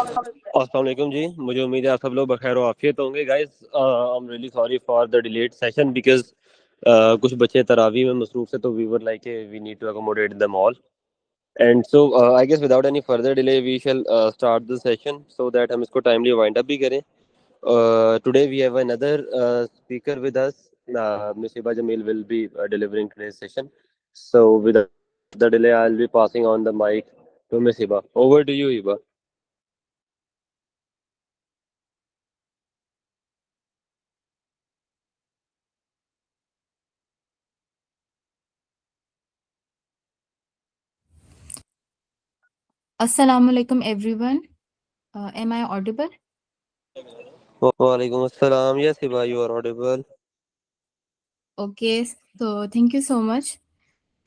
अस्सलाम वालेकुम जी। मुझे उम्मीद है आप सब लोग बखैर आफियत होंगे। Guys, I am really sorry for the delayed session because कुछ बच्चे तरावी में मसरूफ थे, तो we were like we need to accommodate them all. And so I guess without any further delay we shall start the session so that हम इसको timely wind up भी करें। Today we have another speaker with us. Miss Hiba Jameel will be delivering today's session. So without the delay, I'll be passing on the mic to Miss Hiba. Over to you, Hiba. Assalamu alaikum everyone. Am I audible? Walaikum assalam. Yes, Hiba, you are audible. Okay, so thank you so much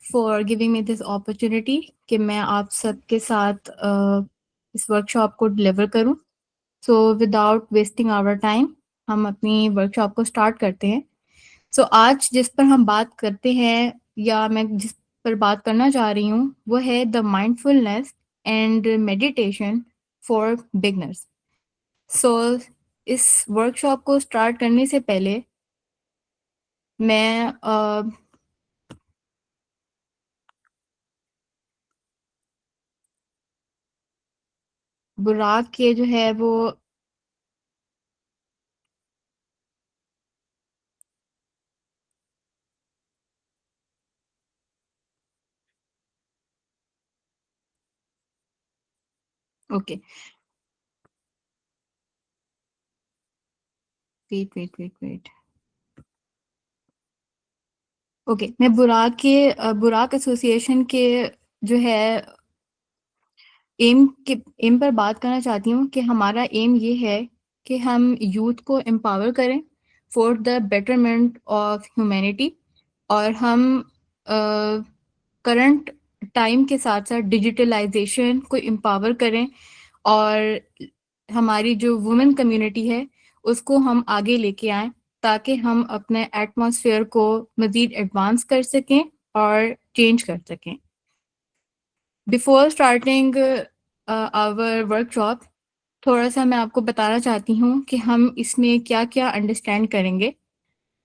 for giving me this opportunity कि मैं आप सबके साथ इस workshop को deliver करूं। So without wasting our time, हम अपनी वर्कशॉप को स्टार्ट करते हैं। So आज जिस पर हम बात करते हैं या मैं जिस पर बात करना चाह रही हूँ वो है the mindfulness and meditation for beginners. So इस वर्कशॉप को स्टार्ट करने से पहले मैं बुराक के जो है वो ओके, वेट। ओके, मैं बुराक एसोसिएशन के जो है एम पर बात करना चाहती हूँ कि हमारा एम ये है कि हम यूथ को एम्पावर करें for the betterment of humanity, और हम करंट टाइम के साथ साथ डिजिटलाइजेशन को एम्पावर करें, और हमारी जो वुमेन कम्युनिटी है उसको हम आगे लेके आएं ताकि हम अपने एटमॉस्फेयर को मज़ीद एडवांस कर सकें और चेंज कर सकें। बिफोर स्टार्टिंग आवर वर्कशॉप, थोड़ा सा मैं आपको बताना चाहती हूँ कि हम इसमें क्या क्या अंडरस्टैंड करेंगे।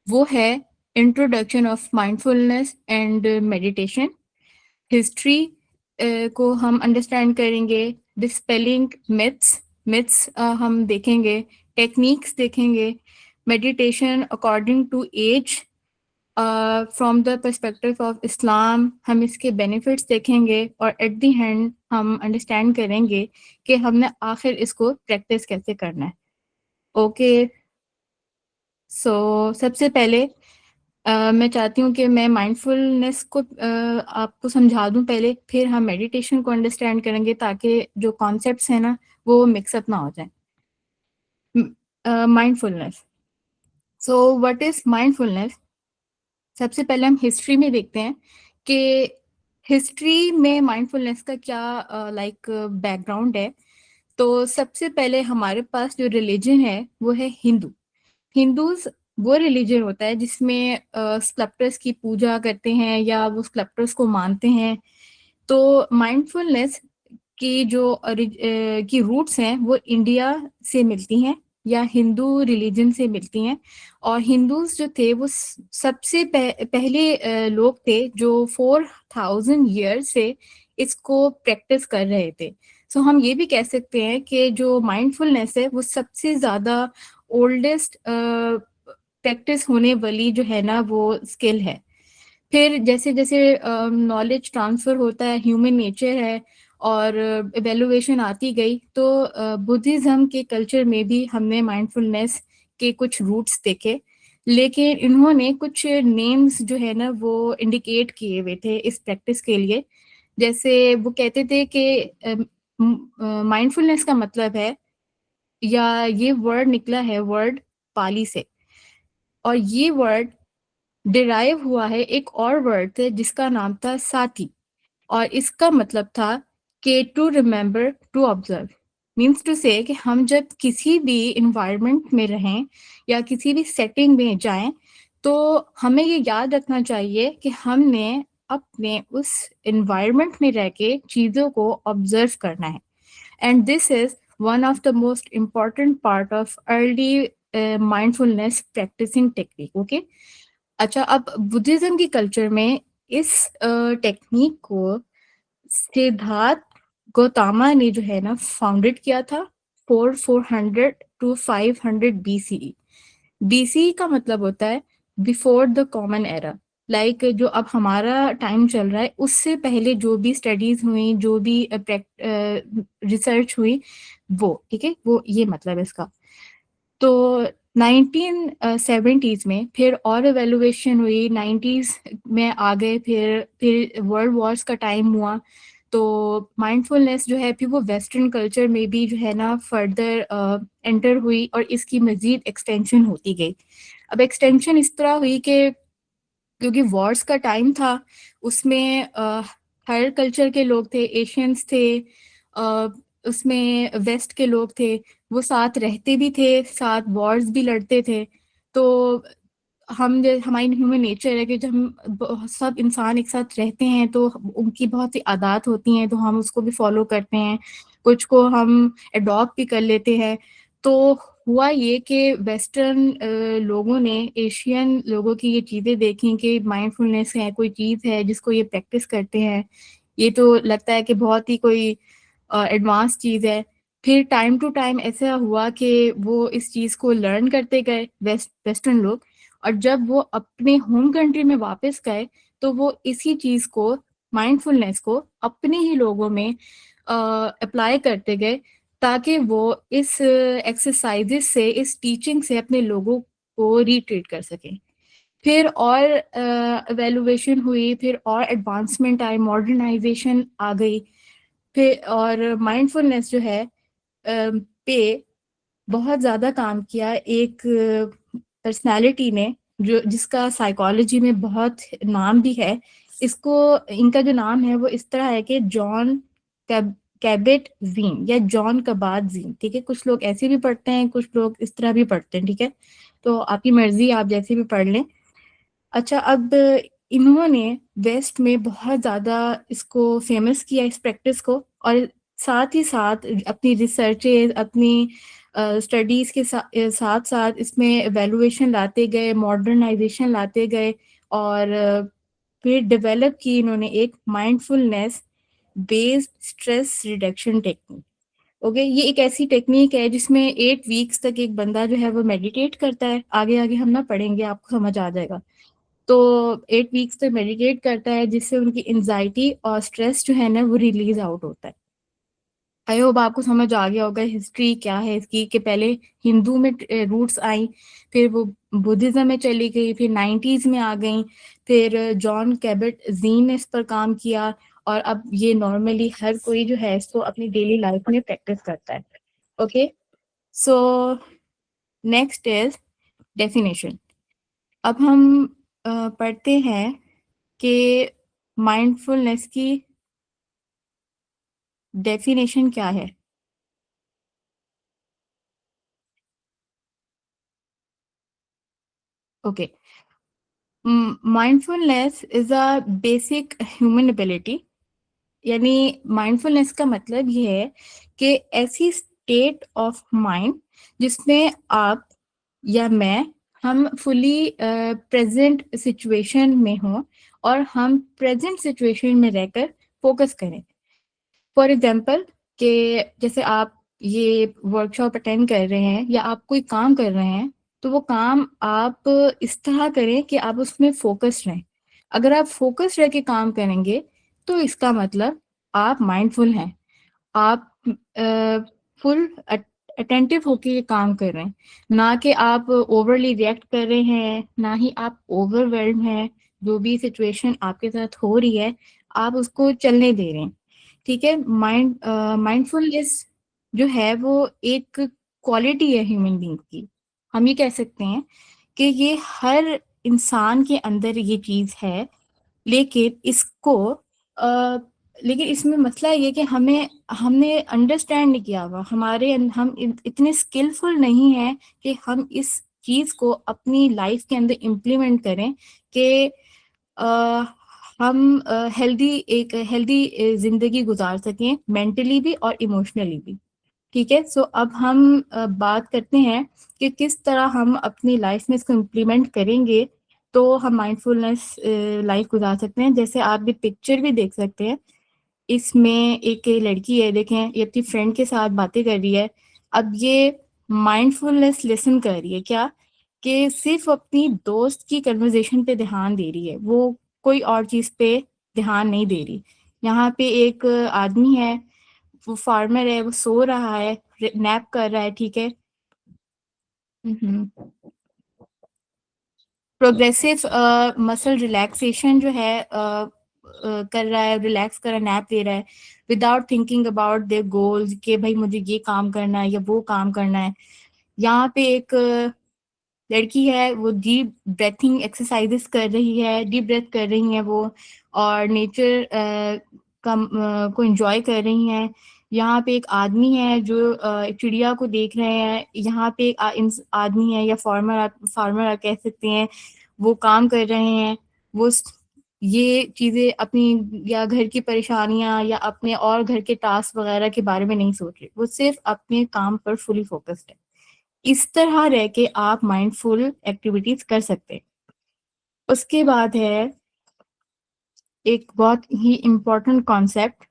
वो है introduction of mindfulness and meditation, history को हम अंडरस्टैंड करेंगे, डिस्पेलिंग मिथ्स मिथ्स हम देखेंगे, टेक्निक्स देखेंगे, meditation according to age from the perspective of Islam, हम इसके बेनिफिट्स देखेंगे, और एट द एंड हम अंडरस्टैंड करेंगे कि हमने आखिर इसको प्रैक्टिस कैसे करना है। ओके, सो सबसे पहले मैं चाहती हूँ कि मैं माइंडफुलनेस को आपको समझा दूँ पहले, फिर हम मेडिटेशन को अंडरस्टैंड करेंगे ताकि जो कॉन्सेप्ट्स हैं ना वो मिक्सअप ना हो जाए। Mindfulness, so what is mindfulness? सबसे पहले हम हिस्ट्री में देखते हैं कि हिस्ट्री में माइंडफुलनेस का क्या लाइक बैकग्राउंड है। तो सबसे पहले हमारे पास जो रिलीजन है वो है हिंदू। हिंदूज वो रिलीजन होता है जिसमें स्कल्प्टर्स की पूजा करते हैं या वो स्कल्प्टर्स को मानते हैं। तो माइंडफुलनेस की जो की रूट्स हैं वो इंडिया से मिलती हैं या हिंदू रिलीजन से मिलती हैं। और हिंदूज जो थे वो सबसे पहले लोग थे जो 4000 से इसको प्रैक्टिस कर रहे थे। सो हम ये भी कह सकते हैं कि जो माइंडफुलनेस है वो सबसे ज़्यादा ओल्डेस्ट प्रैक्टिस होने वाली जो है ना वो स्किल है। फिर जैसे जैसे नॉलेज ट्रांसफ़र होता है, ह्यूमन नेचर है, और एवेल्युएशन आती गई, तो बुद्धिज़्म के कल्चर में भी हमने माइंडफुलनेस के कुछ रूट्स देखे। लेकिन इन्होंने कुछ नेम्स जो है ना वो इंडिकेट किए हुए थे इस प्रैक्टिस के लिए। जैसे वो कहते थे कि माइंडफुलनेस का मतलब है, या ये वर्ड निकला है वर्ड पाली से, और ये वर्ड डिराइव हुआ है एक और वर्ड से जिसका नाम था साथी, और इसका मतलब था कि to remember to observe, means to say कि हम जब किसी भी इन्वायरमेंट में रहें या किसी भी सेटिंग में जाएं तो हमें ये याद रखना चाहिए कि हमने अपने उस इन्वायरमेंट में रह के चीज़ों को ऑब्जर्व करना है। And this is one of the most important part of early mindfulness practicing technique. Okay. अच्छा, अब बुद्धिज्म की कल्चर में इस टेक्निक को सिद्धार्थ गौतमा ने जो है ना फाउंडेड किया था 400 टू 500 बीसीई। बीसीई का मतलब होता है before the common era. Like जो अब हमारा टाइम चल रहा है उससे पहले जो भी स्टडीज हुई, जो भी रिसर्च हुई, वो ठीक है, वो ये मतलब है इसका। तो 1970s में फिर और एवेल्युएशन हुई, 90s में आ गए, फिर वर्ल्ड वॉर्स का टाइम हुआ, तो माइंडफुलनेस जो है फिर वो वेस्टर्न कल्चर में भी जो है ना फर्दर एंटर हुई और इसकी मजीद एक्सटेंशन होती गई। अब एक्सटेंशन इस तरह हुई कि क्योंकि वॉर्स का टाइम था, उसमें हर कल्चर के लोग थे, एशियंस थे, उसमें वेस्ट के लोग थे, वो साथ रहते भी थे, साथ वॉर्स भी लड़ते थे। तो हमारी ह्यूमन नेचर है कि जब हम सब इंसान एक साथ रहते हैं तो उनकी बहुत सी आदत होती हैं, तो हम उसको भी फॉलो करते हैं, कुछ को हम अडॉप्ट भी कर लेते हैं। तो हुआ ये कि वेस्टर्न लोगों ने एशियन लोगों की ये चीज़ें देखी कि माइंडफुलनेस है, कोई चीज़ है जिसको ये प्रैक्टिस करते हैं, ये तो लगता है कि बहुत ही कोई एडवांस चीज़ है। फिर टाइम टू टाइम ऐसा हुआ कि वो इस चीज़ को लर्न करते गए वेस्टर्न लोग, और जब वो अपने होम कंट्री में वापस गए तो वो इसी चीज़ को, माइंडफुलनेस को अपने ही लोगों में अप्लाई करते गए, ताकि वो इस एक्सरसाइजेस से, इस टीचिंग से अपने लोगों को रिट्रीट कर सकें। फिर और एवेल्युएशन हुई, फिर और एडवांसमेंट आई, मॉडर्नाइजेशन आ गई, फिर और माइंडफुलनेस जो है पे बहुत ज़्यादा काम किया एक पर्सनालिटी ने, जो जिसका साइकोलॉजी में बहुत नाम भी है। इसको, इनका जो नाम है वो इस तरह है कि जॉन कैबेट जीन या जॉन कबात जीन, ठीक है, कुछ लोग ऐसे भी पढ़ते हैं, कुछ लोग इस तरह भी पढ़ते हैं, ठीक है, तो आपकी मर्जी, आप जैसे भी पढ़ लें। अच्छा, अब इन्होंने वेस्ट में बहुत ज़्यादा इसको फेमस किया, इस प्रैक्टिस को, और साथ ही साथ अपनी रिसर्चेज, अपनी स्टडीज़ के साथ साथ इसमें एवेल्युएशन लाते गए, मॉडर्नाइजेशन लाते गए, और फिर डेवलप की इन्होंने एक mindfulness based stress reduction technique. Okay, ये एक ऐसी टेक्निक है जिसमें 8 वीक्स तक एक बंदा जो है वो मेडिटेट करता है। आगे आगे हम ना पढ़ेंगे, आपको समझ आ जाएगा। तो 8 वीक्स तक मेडिटेट करता है, जिससे उनकी एंजाइटी और स्ट्रेस जो है ना वो रिलीज आउट होता है। आई होप आपको समझ आ गया होगा हिस्ट्री क्या है इसकी, कि पहले हिंदू में रूट्स आई, फिर वो बुद्धिज्म में चली गई, फिर 90s में आ गई, फिर जॉन कैबेट जीन ने इस पर काम किया, और अब ये नॉर्मली हर कोई जो है इसको अपनी डेली लाइफ में प्रैक्टिस करता है। Okay, so next is definition. अब हम पढ़ते हैं कि माइंडफुलनेस की डेफिनेशन क्या है। Okay, mindfulness is a basic human ability. यानी माइंडफुलनेस का मतलब ये है कि ऐसी स्टेट ऑफ माइंड जिसमें आप या मैं, हम फुली प्रेजेंट सिचुएशन में हों, और हम प्रेजेंट सिचुएशन में रहकर फोकस करें। फॉर एग्जाम्पल, कि जैसे आप ये वर्कशॉप अटेंड कर रहे हैं या आप कोई काम कर रहे हैं, तो वो काम आप इस तरह करें कि आप उसमें फोकस रहें। अगर आप फोकस रह के काम करेंगे तो इसका मतलब आप माइंडफुल हैं, आप फुल अटेंटिव होके ये काम कर रहे हैं, ना कि आप ओवरली रिएक्ट कर रहे हैं, ना ही आप ओवरवेल्म हैं। जो भी सिचुएशन आपके साथ हो रही है आप उसको चलने दे रहे हैं, ठीक है। माइंडफुलनेस जो है वो एक क्वालिटी है ह्यूमन बीइंग की। हम ये कह सकते हैं कि ये हर इंसान के अंदर ये चीज है, लेकिन इसको अ, लेकिन इसमें मसला ये कि हमने अंडरस्टैंड नहीं किया हुआ, हम इतने स्किलफुल नहीं हैं कि हम इस चीज को अपनी लाइफ के अंदर इम्प्लीमेंट करें, कि अ, हम एक हेल्दी जिंदगी गुजार सकें, मेंटली भी और इमोशनली भी। ठीक है। सो अब हम बात करते हैं कि किस तरह हम अपनी लाइफ में इसको इम्प्लीमेंट करेंगे तो हम माइंडफुलनेस लाइफ गुजार सकते हैं। जैसे आप ये पिक्चर भी देख सकते हैं, इसमें एक लड़की है, देखें ये अपनी फ्रेंड के साथ बातें कर रही है। अब ये माइंडफुलनेस लिसन कर रही है क्या, कि सिर्फ अपनी दोस्त की कन्वर्जेशन पे ध्यान दे रही है, वो कोई और चीज पे ध्यान नहीं दे रही। यहाँ पे एक आदमी है, वो फार्मर है, वो सो रहा है, नैप कर रहा है, ठीक है। प्रोग्रेसिव मसल रिलैक्सेशन जो है कर रहा है, रिलैक्स कर रहा है, नैप ले रहा है, without thinking about their goals कि भाई मुझे ये काम करना है या वो काम करना है। यहाँ पे एक लड़की है, वो डीप ब्रेथिंग एक्सरसाइजेस कर रही है, डीप ब्रेथ कर रही है वो, और नेचर को एंजॉय कर रही हैं। यहाँ पे एक आदमी है जो एक चिड़िया को देख रहे हैं। यहाँ पे एक आदमी है या फार्मर, फार्मर आप कह सकते हैं, वो काम कर रहे हैं। वो ये चीजें अपनी या घर की परेशानियां या अपने और घर के टास्क वगैरह के बारे में नहीं सोच रहे, वो सिर्फ अपने काम पर फुली फोकस्ड है। इस तरह रह के आप माइंडफुल एक्टिविटीज कर सकते हैं। उसके बाद है एक बहुत ही इम्पोर्टेंट कॉन्सेप्ट,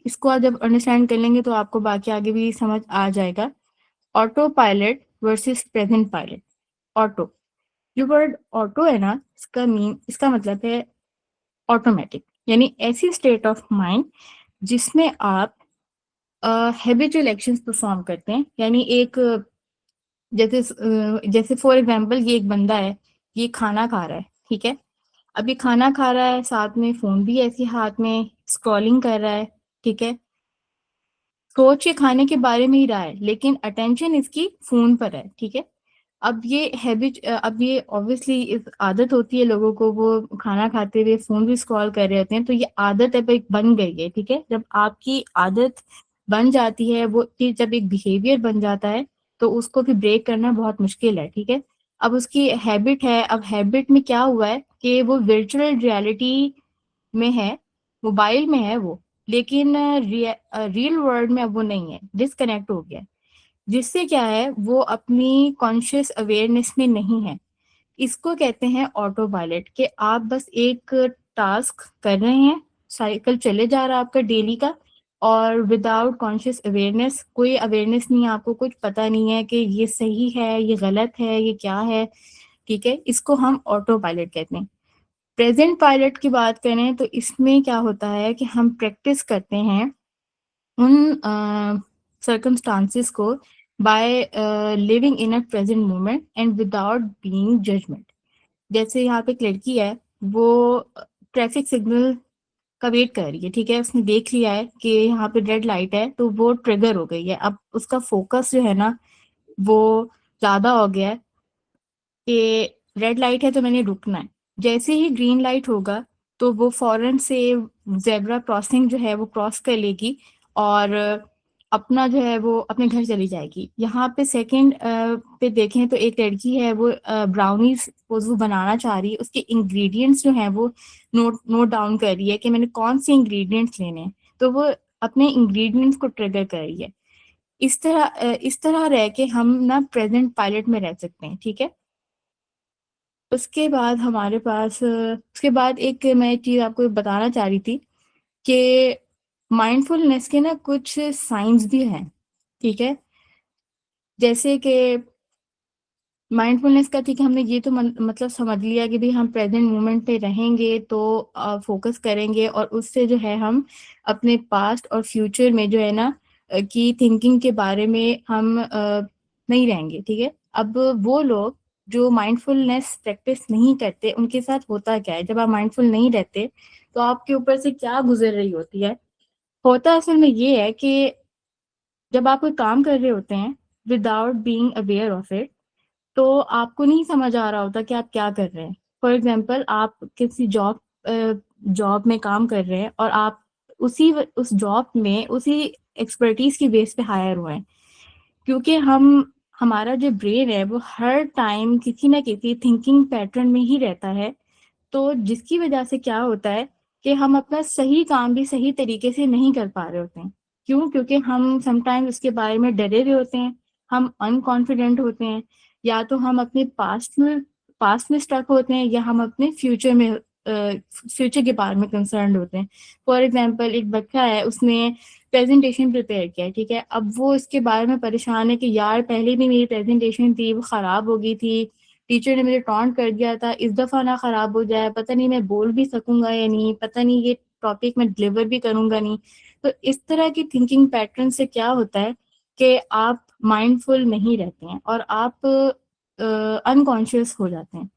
इसको आप जब अंडरस्टैंड कर लेंगे तो आपको बाकी आगे भी समझ आ जाएगा। Auto pilot versus present pilot. Auto, जो वर्ड ऑटो है ना, इसका मतलब है ऑटोमेटिक, यानी ऐसी स्टेट ऑफ माइंड जिसमें आप हैबिचुअल एक्शंस परफॉर्म करते हैं। यानी एक जैसे फॉर एग्जांपल ये एक बंदा है, ये खाना खा रहा है, ठीक है। अब ये खाना खा रहा है, साथ में फोन भी ऐसे हाथ में स्क्रॉलिंग कर रहा है, ठीक है। सोच ये खाने के बारे में ही रहा है, लेकिन अटेंशन इसकी फोन पर है, ठीक है। अब ये ऑब्वियसली इस आदत होती है लोगों को, वो खाना खाते हुए फोन भी स्क्रॉल कर रहे होते हैं, तो ये आदत अब एक बन गई है, ठीक है। जब आपकी आदत बन जाती है, वो चीज जब एक बिहेवियर बन जाता है, तो उसको भी ब्रेक करना बहुत मुश्किल है, ठीक है। अब उसकी हैबिट है, अब हैबिट में क्या हुआ है कि वो वर्चुअल रियलिटी में है, मोबाइल में है वो, लेकिन रियल वर्ल्ड में अब वो नहीं है, डिस्कनेक्ट हो गया है। जिससे क्या है, वो अपनी कॉन्शियस अवेयरनेस में नहीं है। इसको कहते हैं ऑटो पायलट, कि आप बस एक टास्क कर रहे हैं, साइकिल चले जा रहा है आपका डेली का, और विदाउट कॉन्शियस अवेयरनेस, कोई अवेयरनेस नहीं है आपको, कुछ पता नहीं है कि ये सही है, ये गलत है, ये क्या है, ठीक है। इसको हम ऑटो पायलट कहते हैं। प्रेजेंट पायलट की बात करें तो इसमें क्या होता है कि हम प्रैक्टिस करते हैं उन सर्कमस्टांसिस को by living in a present moment and without being judgement. जैसे यहाँ पे एक लड़की है, वो ट्रैफिक सिग्नल का वेट कर रही है, ठीक है। उसने देख लिया है कि यहाँ पे रेड लाइट है, तो वो ट्रिगर हो गई है। अब उसका फोकस जो है ना, वो ज्यादा हो गया है कि रेड लाइट है तो मैंने रुकना है। जैसे ही ग्रीन लाइट होगा, तो वो फौरन से जेब्रा क्रॉसिंग जो है वो क्रॉस कर लेगी, और अपना जो है वो अपने घर चली जाएगी। यहाँ पे सेकंड पे देखें तो एक लड़की है, वो ब्राउनीज वो बनाना चाह रही है, उसके इंग्रेडिएंट्स जो है वो नोट डाउन कर रही है कि मैंने कौन से इंग्रेडिएंट्स लेने हैं, तो वो अपने इंग्रेडिएंट्स को ट्रिगर कर रही है। इस तरह रह के हम ना प्रेजेंट पायलट में रह सकते हैं, ठीक है। उसके बाद हमारे पास उसके बाद एक मैं चीज आपको बताना चाह रही थी कि माइंडफुलनेस के ना कुछ साइंस भी हैं, ठीक है। जैसे कि माइंडफुलनेस का, ठीक है, हमने ये तो मतलब समझ लिया कि भाई हम प्रेजेंट मोमेंट पे रहेंगे तो फोकस करेंगे, और उससे जो है हम अपने पास्ट और फ्यूचर में जो है ना की थिंकिंग के बारे में हम नहीं रहेंगे, ठीक है। अब वो लोग जो माइंडफुलनेस प्रैक्टिस नहीं करते, उनके साथ होता क्या है, जब आप माइंडफुल नहीं रहते तो आपके ऊपर से क्या गुजर रही होती है। होता असल में ये है कि जब आप कोई काम कर रहे होते हैं without being aware of it, तो आपको नहीं समझ आ रहा होता कि आप क्या कर रहे हैं। फॉर एग्जाम्पल, आप किसी जॉब में काम कर रहे हैं, और आप उस जॉब में उसी एक्सपर्टीज की बेस पे हायर हुए हैं, क्योंकि हमारा जो ब्रेन है वो हर टाइम किसी ना किसी थिंकिंग पैटर्न में ही रहता है। तो जिसकी वजह से क्या होता है कि हम अपना सही काम भी सही तरीके से नहीं कर पा रहे होते हैं। क्यों? क्योंकि हम समटाइम्स उसके बारे में डरे हुए होते हैं, हम अनकॉन्फिडेंट होते हैं, या तो हम अपने पास्ट में स्टक होते हैं, या हम अपने फ्यूचर के बारे में कंसर्न होते हैं। फॉर एग्जाम्पल, एक बच्चा है, उसने प्रेजेंटेशन प्रिपेयर किया, ठीक है, अब वो इसके बारे में परेशान है कि यार पहले भी मेरी प्रेजेंटेशन थी, वो खराब हो गई थी, टीचर ने मुझे टॉन्ट कर दिया था, इस दफा ना खराब हो जाए, पता नहीं मैं बोल भी सकूंगा या नहीं, पता नहीं ये टॉपिक मैं डिलीवर भी करूंगा नहीं। तो इस तरह की थिंकिंग पैटर्न से क्या होता है कि आप माइंडफुल नहीं रहते हैं और आप अनकॉन्शियस हो जाते हैं।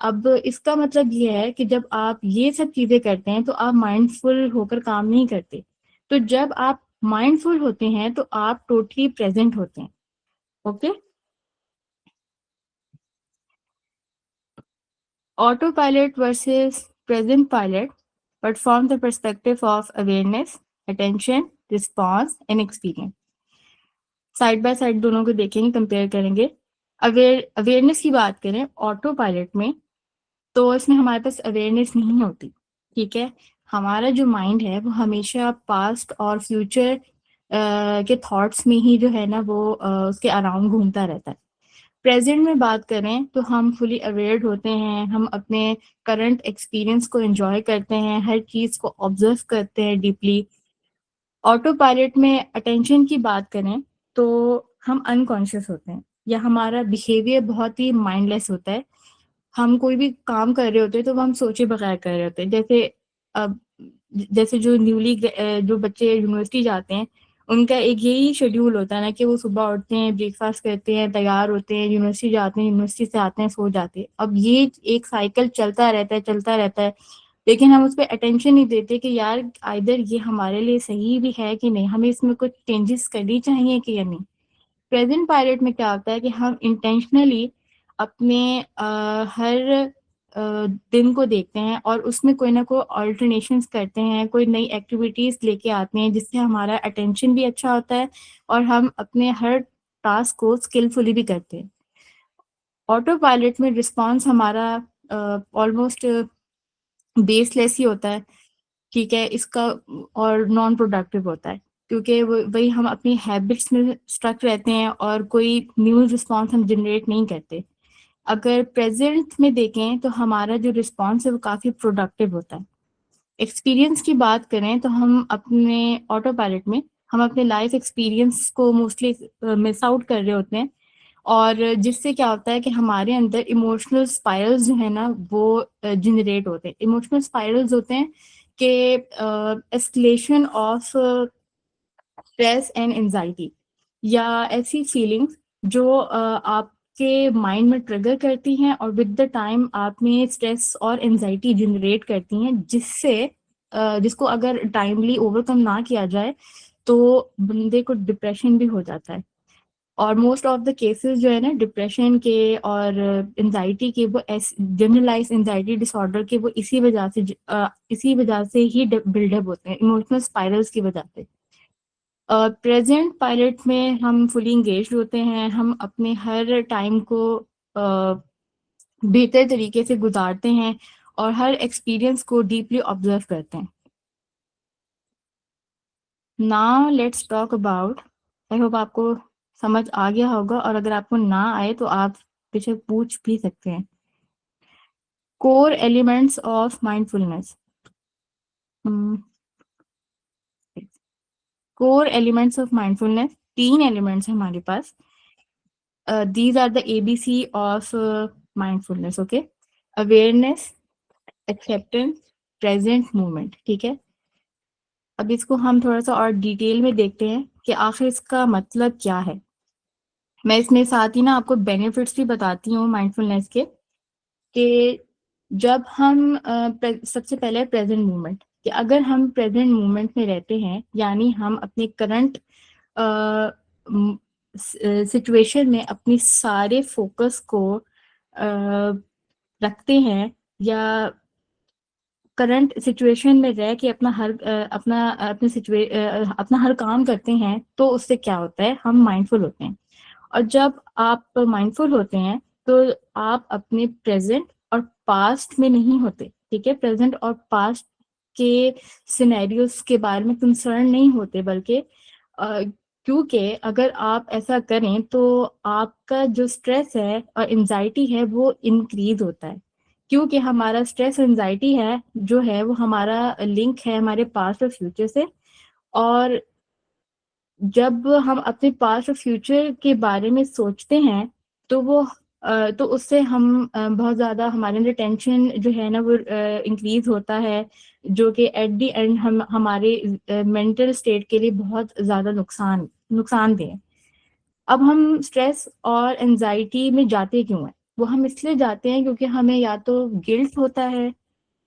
अब इसका मतलब ये है कि जब आप ये सब चीजें करते हैं तो आप माइंडफुल होकर काम नहीं करते। तो जब आप माइंडफुल होते हैं तो आप टोटली प्रेजेंट होते हैं। Okay. Autopilot versus present pilot, but from the perspective of awareness, attention, response and experience. Side by side दोनों को देखेंगे, कंपेयर करेंगे। अवेयरनेस की बात करें ऑटो पायलट में, तो इसमें हमारे पास अवेयरनेस नहीं होती, ठीक है। हमारा जो माइंड है वो हमेशा पास्ट और फ्यूचर के थॉट्स में ही जो है ना वो उसके अराउंड घूमता रहता है। प्रेजेंट में बात करें तो हम फुली अवेयर होते हैं, हम अपने करंट एक्सपीरियंस को एंजॉय करते हैं, हर चीज़ को ऑब्जर्व करते हैं डीपली। ऑटो पायलट में अटेंशन की बात करें तो हम अनकॉन्शियस होते हैं, या हमारा बिहेवियर बहुत ही माइंडलेस होता है। हम कोई भी काम कर रहे होते हैं तो वो हम सोचे बगैर कर रहे होते हैं। अब जैसे जो बच्चे यूनिवर्सिटी जाते हैं, उनका एक यही शेड्यूल होता है ना कि वो सुबह उठते हैं, ब्रेकफास्ट करते हैं, तैयार होते हैं, यूनिवर्सिटी जाते हैं, यूनिवर्सिटी से आते हैं, सो जाते हैं। अब ये एक साइकिल चलता रहता है, लेकिन हम उस पर अटेंशन नहीं देते कि यार आइदर ये हमारे लिए सही भी है कि नहीं, हमें इसमें कुछ चेंजेस करनी चाहिए कि या नहीं। प्रेजेंट पायलट में क्या होता है कि हम इंटेंशनली अपने हर दिन को देखते हैं और उसमें कोई ना कोई ऑल्टरनेशंस करते हैं, कोई नई एक्टिविटीज लेके आते हैं जिससे हमारा अटेंशन भी अच्छा होता है और हम अपने हर टास्क को स्किलफुली भी करते हैं। ऑटो पायलट में रिस्पॉन्स हमारा ऑलमोस्ट बेसलेस ही होता है, ठीक है, इसका, और नॉन प्रोडक्टिव होता है, क्योंकि वही हम अपनी हैबिट्स में स्ट्रक रहते हैं और कोई न्यू रिस्पॉन्स हम जनरेट नहीं करते। अगर प्रेजेंट में देखें तो हमारा जो रिस्पॉन्स है वो काफ़ी प्रोडक्टिव होता है। एक्सपीरियंस की बात करें तो हम अपने ऑटो पायलट में हम अपने लाइफ एक्सपीरियंस को मोस्टली मिस आउट कर रहे होते हैं, और जिससे क्या होता है कि हमारे अंदर इमोशनल स्पाइरल्स जो है ना वो जनरेट होते हैं। इमोशनल स्पाइरल्स होते हैं कि escalation of stress and anxiety, या ऐसी फीलिंग्स जो आपके माइंड में ट्रिगर करती हैं और विद द टाइम आप में स्ट्रेस और एंजाइटी जनरेट करती हैं, जिसको अगर टाइमली ओवरकम ना किया जाए तो बंदे को डिप्रेशन भी हो जाता है। और मोस्ट ऑफ द केसेस जो है ना डिप्रेशन के और एंजाइटी के, वो जनरलाइज एंजाइटी डिसऑर्डर के, वो इसी वजह से ही बिल्डअप होते हैं, इमोशनल स्पाइरल्स की वजह से। प्रेजेंट पायलट में हम फुली इंगेज होते हैं, हम अपने हर टाइम को बेहतर तरीके से गुजारते हैं और हर एक्सपीरियंस को डीपली ऑब्जर्व करते हैं। Now let's talk about, I hope आपको समझ आ गया होगा, और अगर आपको ना आए तो आप पीछे पूछ भी सकते हैं। Core elements of mindfulness. Core elements of mindfulness, 3 elements हैं हमारे पास। These are the ABC of mindfulness, okay? Awareness, acceptance, present moment, ठीक है। अब इसको हम थोड़ा सा और डिटेल में देखते हैं कि आखिर इसका मतलब क्या है। मैं इसमें साथ ही ना आपको बेनिफिट्स भी बताती हूँ माइंडफुलनेस के, कि जब हम सबसे पहले प्रेजेंट मोमेंट, कि अगर हम प्रेजेंट मोमेंट में रहते हैं, यानी हम अपने करंट सिचुएशन में अपनी सारे फोकस को रखते हैं, या करंट सिचुएशन में रह के अपना हर काम करते हैं, तो उससे क्या होता है, हम माइंडफुल होते हैं। और जब आप माइंडफुल होते हैं तो आप अपने प्रेजेंट और पास्ट में नहीं होते, ठीक है। प्रेजेंट और पास्ट के सिनेरियोस के बारे में कंसर्न नहीं होते, बल्कि क्योंकि अगर आप ऐसा करें तो आपका जो स्ट्रेस है और एंजाइटी है वो इंक्रीज होता है, क्योंकि हमारा स्ट्रेस एंजाइटी है जो है वो हमारा लिंक है हमारे पास्ट और फ्यूचर से। और जब हम अपने पास्ट और फ्यूचर के बारे में सोचते हैं तो वो तो उससे हम बहुत ज़्यादा हमारे अंदर टेंशन जो है ना वो इंक्रीज होता है, जो कि एट द एंड हम हमारे मेंटल स्टेट के लिए बहुत ज़्यादा नुकसानदेह है। अब हम स्ट्रेस और एंजाइटी में जाते क्यों हैं? वो हम इसलिए जाते हैं क्योंकि हमें या तो गिल्ट होता है,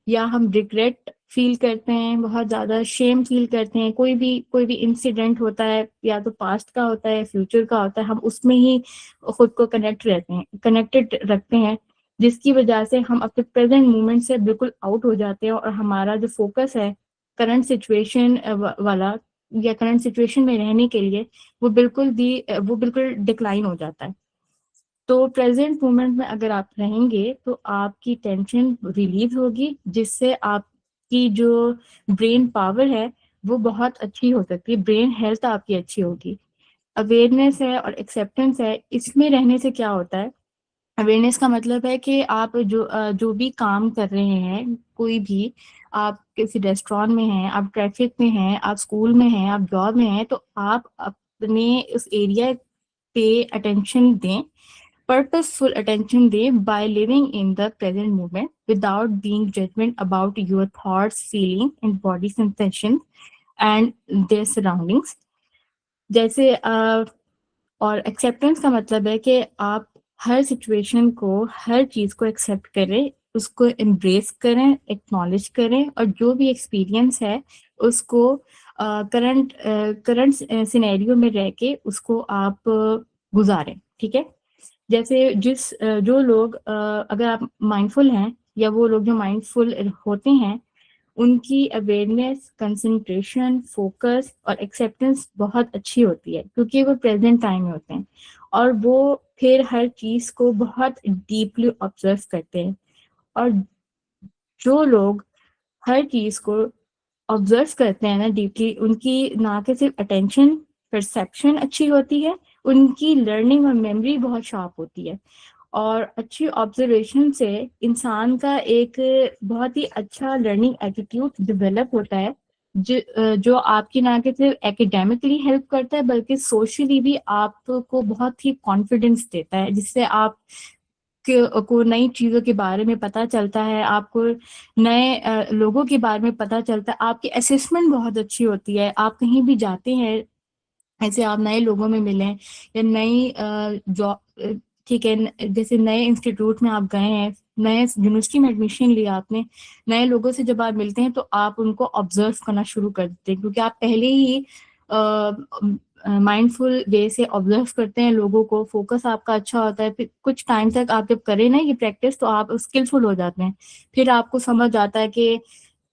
या हम रिग्रेट फील करते हैं, बहुत ज़्यादा शेम फील करते हैं। कोई भी इंसिडेंट होता है, या तो पास्ट का होता है, फ्यूचर का होता है, हम उसमें ही खुद को कनेक्टेड रखते हैं, जिसकी वजह से हम अपने प्रेजेंट मोमेंट से बिल्कुल आउट हो जाते हैं, और हमारा जो फोकस है करंट सिचुएशन वाला, या करंट सिचुएशन में रहने के लिए, वो बिल्कुल डिक्लाइन हो जाता है। तो प्रेजेंट मोमेंट में अगर आप रहेंगे तो आपकी टेंशन रिलीज होगी, जिससे आपकी जो ब्रेन पावर है वो बहुत अच्छी हो सकती है, ब्रेन हेल्थ आपकी अच्छी होगी। अवेयरनेस है और एक्सेप्टेंस है, इसमें रहने से क्या होता है? अवेयरनेस का मतलब है कि आप जो भी काम कर रहे हैं, कोई भी, आप किसी रेस्टोरेंट में हैं, आप ट्रैफिक में हैं, आप स्कूल में हैं, आप जॉब में हैं, तो आप अपने उस एरिया पे अटेंशन दें, purposeful attention दें by living in the present moment without being judgment about your thoughts, feeling and body sensations and their surroundings। जैसे और एक्सेप्टेंस का मतलब है कि आप हर सिचुएशन को, हर चीज को एक्सेप्ट करें, उसको एम्ब्रेस करें, एक्नॉलेज करें, और जो भी एक्सपीरियंस है उसको करंट सिनेरियो में रह के उसको आप गुजारें। ठीक है? जैसे जो लोग अगर आप माइंडफुल हैं, या वो लोग जो माइंडफुल होते हैं, उनकी अवेयरनेस, कंसंट्रेशन, फोकस और एक्सेप्टेंस बहुत अच्छी होती है, क्योंकि वो प्रेजेंट टाइम में होते हैं, और वो फिर हर चीज को बहुत डीपली ऑब्जर्व करते हैं। और जो लोग हर चीज को ऑब्जर्व करते हैं ना डीपली, उनकी ना कि सिर्फ अटेंशन, परसेप्शन अच्छी होती है, उनकी लर्निंग और मेमोरी बहुत शार्प होती है। और अच्छी ऑब्जर्वेशन से इंसान का एक बहुत ही अच्छा लर्निंग एटीट्यूड डेवलप होता है, जो आपकी ना कि सिर्फ एकेडमिकली हेल्प करता है, बल्कि सोशली भी आपको बहुत ही कॉन्फिडेंस देता है, जिससे आप को नई चीज़ों के बारे में पता चलता है, आपको नए लोगों के बारे में पता चलता है, आपकी असेसमेंट बहुत अच्छी होती है। आप कहीं भी जाते हैं, ऐसे आप नए लोगों में मिलें, या नई जॉब, ठीक है, जैसे नए इंस्टीट्यूट में आप गए हैं, नए यूनिवर्सिटी में एडमिशन लिया आपने, नए लोगों से जब आप मिलते हैं तो आप उनको ऑब्जर्व करना शुरू कर देते हैं, क्योंकि आप पहले ही माइंडफुल वे से ऑब्जर्व करते हैं लोगों को, फोकस आपका अच्छा होता है। फिर कुछ टाइम तक आप जब करें ना ये प्रैक्टिस, तो आप स्किलफुल हो जाते हैं। फिर आपको समझ आता है कि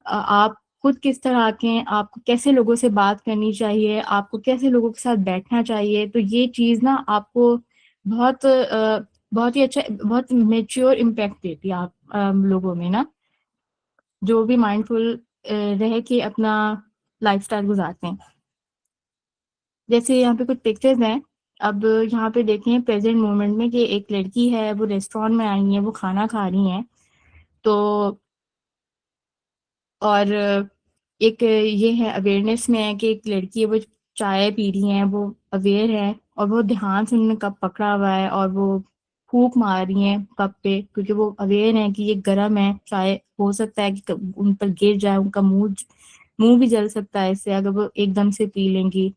आप खुद किस तरह के हैं, आपको कैसे लोगों से बात करनी चाहिए, आपको कैसे लोगों के साथ बैठना चाहिए। तो ये चीज़ ना आपको बहुत ही अच्छा, बहुत मेच्योर इम्पैक्ट देती है आप लोगों में ना, जो भी माइंडफुल रह के अपना लाइफस्टाइल गुजारते हैं। जैसे यहाँ पे कुछ पिक्चर्स हैं, अब यहाँ पे देखें प्रेजेंट मोमेंट में कि एक लड़की है, वो रेस्टोरेंट में आई है, वो खाना खा रही हैं, तो और एक ये है अवेयरनेस में है कि एक लड़की है, वो चाय पी रही है, वो अवेयर है, और वो ध्यान से उन्होंने कप पकड़ा हुआ है, और वो फूंक मार रही है कप पे, क्योंकि वो अवेयर है कि ये गर्म है, चाय हो सकता है कि उन पर गिर जाए, उनका मुंह भी जल सकता है इससे, अगर वो एकदम से पी लेंगी।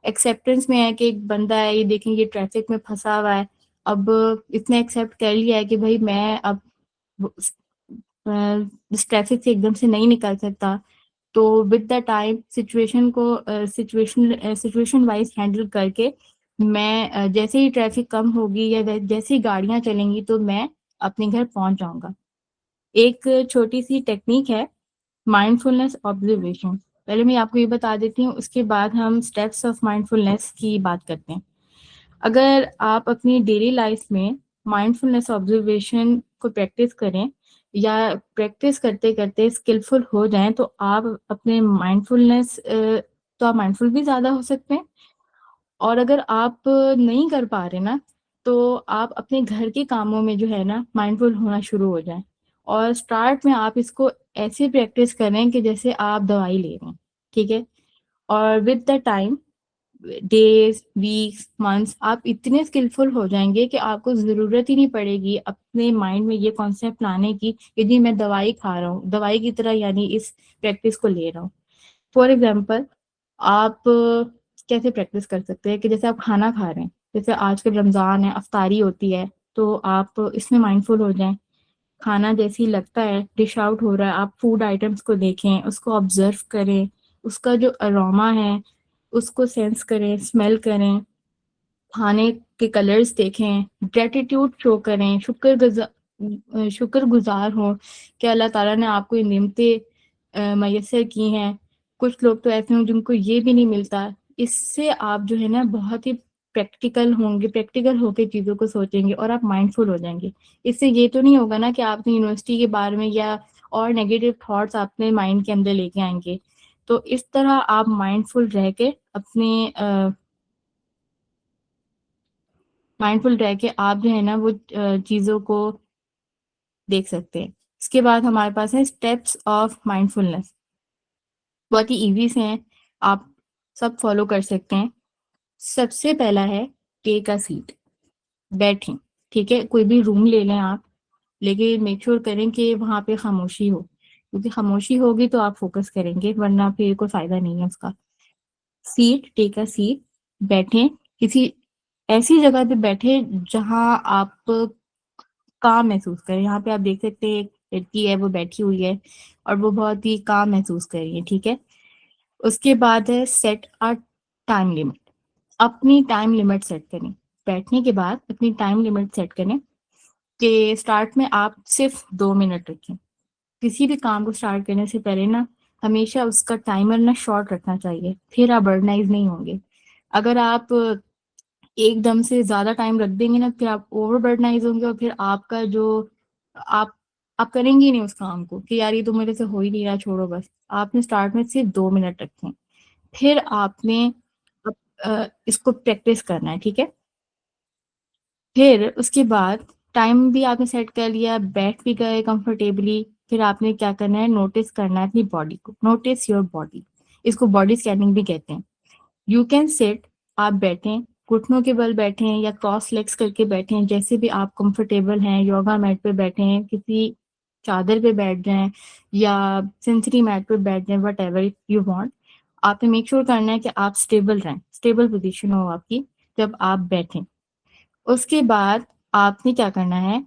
एक्सेप्टेंस में है कि एक बंदा है, ये देखें ये ट्रैफिक में फंसा हुआ है, अब इसने एक्सेप्ट कर लिया है कि भाई मैं अब इस ट्रैफिक से एकदम से नहीं निकल सकता, तो with the time situation wise handle करके मैं जैसे ही ट्रैफिक कम होगी, या जैसे ही गाड़ियां चलेंगी, तो मैं अपने घर पहुंच जाऊंगा। एक छोटी सी टेक्निक है, माइंडफुलनेस ऑब्जर्वेशन। पहले मैं आपको ये बता देती हूँ, उसके बाद हम स्टेप्स ऑफ माइंडफुलनेस की बात करते हैं। अगर आप अपनी डेली लाइफ में माइंडफुलनेस ऑब्जर्वेशन को प्रैक्टिस करें, या प्रैक्टिस करते करते स्किलफुल हो जाएं तो आप अपने माइंडफुलनेस तो आप माइंडफुल भी ज़्यादा हो सकते हैं। और अगर आप नहीं कर पा रहे ना, तो आप अपने घर के कामों में जो है ना माइंडफुल होना शुरू हो जाएं। और स्टार्ट में आप इसको ऐसे प्रैक्टिस करें कि जैसे आप दवाई ले रहे हैं, ठीक है। और with the time, days, weeks, months, आप इतने स्किलफुल हो जाएंगे कि आपको ज़रूरत ही नहीं पड़ेगी अपने माइंड में ये कॉन्सेप्ट लाने की कि जी मैं दवाई खा रहा हूँ, दवाई की तरह यानी इस प्रैक्टिस को ले रहा हूँ। फॉर एग्जाम्पल, आप कैसे प्रैक्टिस कर सकते हैं कि जैसे आप खाना खा रहे हैं, जैसे आजकल रमज़ान है, अफ्तारी होती है, तो आप इसमें माइंडफुल हो जाएं। खाना जैसे ही लगता है, डिश आउट हो रहा है, आप फूड आइटम्स को देखें, उसको ऑब्जर्व करें, उसका जो अरोमा है उसको सेंस करें, स्मेल करें, खाने के कलर्स देखें, ग्रेटिट्यूड शो करें, शुक्रगुजार हो कि अल्लाह ताला ने आपको ये नेमतें मैसर की हैं। कुछ लोग तो ऐसे हैं जिनको ये भी नहीं मिलता। इससे आप जो है ना बहुत ही प्रैक्टिकल होकर चीज़ों को सोचेंगे और आप माइंडफुल हो जाएंगे। इससे ये तो नहीं होगा ना कि आपने यूनिवर्सिटी के बारे में या और नेगेटिव थॉट्स अपने माइंड के अंदर लेके आएंगे। तो इस तरह आप माइंडफुल रह के आप जो है ना वो चीज़ों को देख सकते हैं। इसके बाद हमारे पास है स्टेप्स ऑफ माइंडफुलनेस। बहुत ही इजी से हैं, आप सब फॉलो कर सकते हैं। सबसे पहला है टेक अ सीट, बैठें, ठीक है। कोई भी रूम ले लें आप, लेकिन मेक श्योर करें कि वहाँ पे खामोशी हो, क्योंकि खामोशी होगी तो आप फोकस करेंगे, वरना फिर कोई फायदा नहीं है उसका। सीट, टेक अ सीट, बैठें, किसी ऐसी जगह पे बैठे जहां आप काम महसूस करें। यहाँ पे आप देख सकते हैं एक लड़की है, वो बैठी हुई है और वो बहुत ही काम महसूस कर रही है, ठीक है। उसके बाद है सेट अ टाइम लिमिट, अपनी टाइम लिमिट सेट करें। बैठने के बाद अपनी टाइम लिमिट सेट करें कि स्टार्ट में आप सिर्फ 2 मिनट रखें। किसी भी काम को स्टार्ट करने से पहले ना हमेशा उसका टाइमर ना शॉर्ट रखना चाहिए, फिर आप बर्डनाइज नहीं होंगे। अगर आप एकदम से ज्यादा टाइम रख देंगे ना, फिर आप ओवरबर्डनाइज होंगे और फिर आपका जो आप आप करेंगे ही नहीं उस काम को कि यार ये तो मेरे से हो ही नहीं रहा, छोड़ो बस। आपने स्टार्ट में सिर्फ 2 मिनट रखें, फिर आपने इसको प्रैक्टिस करना है, ठीक है। फिर उसके बाद टाइम भी आपने सेट कर लिया, बैठ भी गए कंफर्टेबली, फिर आपने क्या करना है, नोटिस करना है अपनी बॉडी को। नोटिस योर बॉडी, इसको बॉडी स्कैनिंग भी कहते हैं। यू कैन सिट, आप बैठें, घुटनों के बल बैठें या क्रॉस लेग्स करके बैठें, जैसे भी आप कंफर्टेबल हैं। योगा मैट पे बैठें, किसी चादर पे बैठ जाएं या सेंसरी मैट पे बैठ जाएं, वट एवर यू वांट। आपने मेक श्योर करना है कि आप स्टेबल रहें, स्टेबल पोजीशन हो आपकी जब आप बैठें। उसके बाद आपने क्या करना है,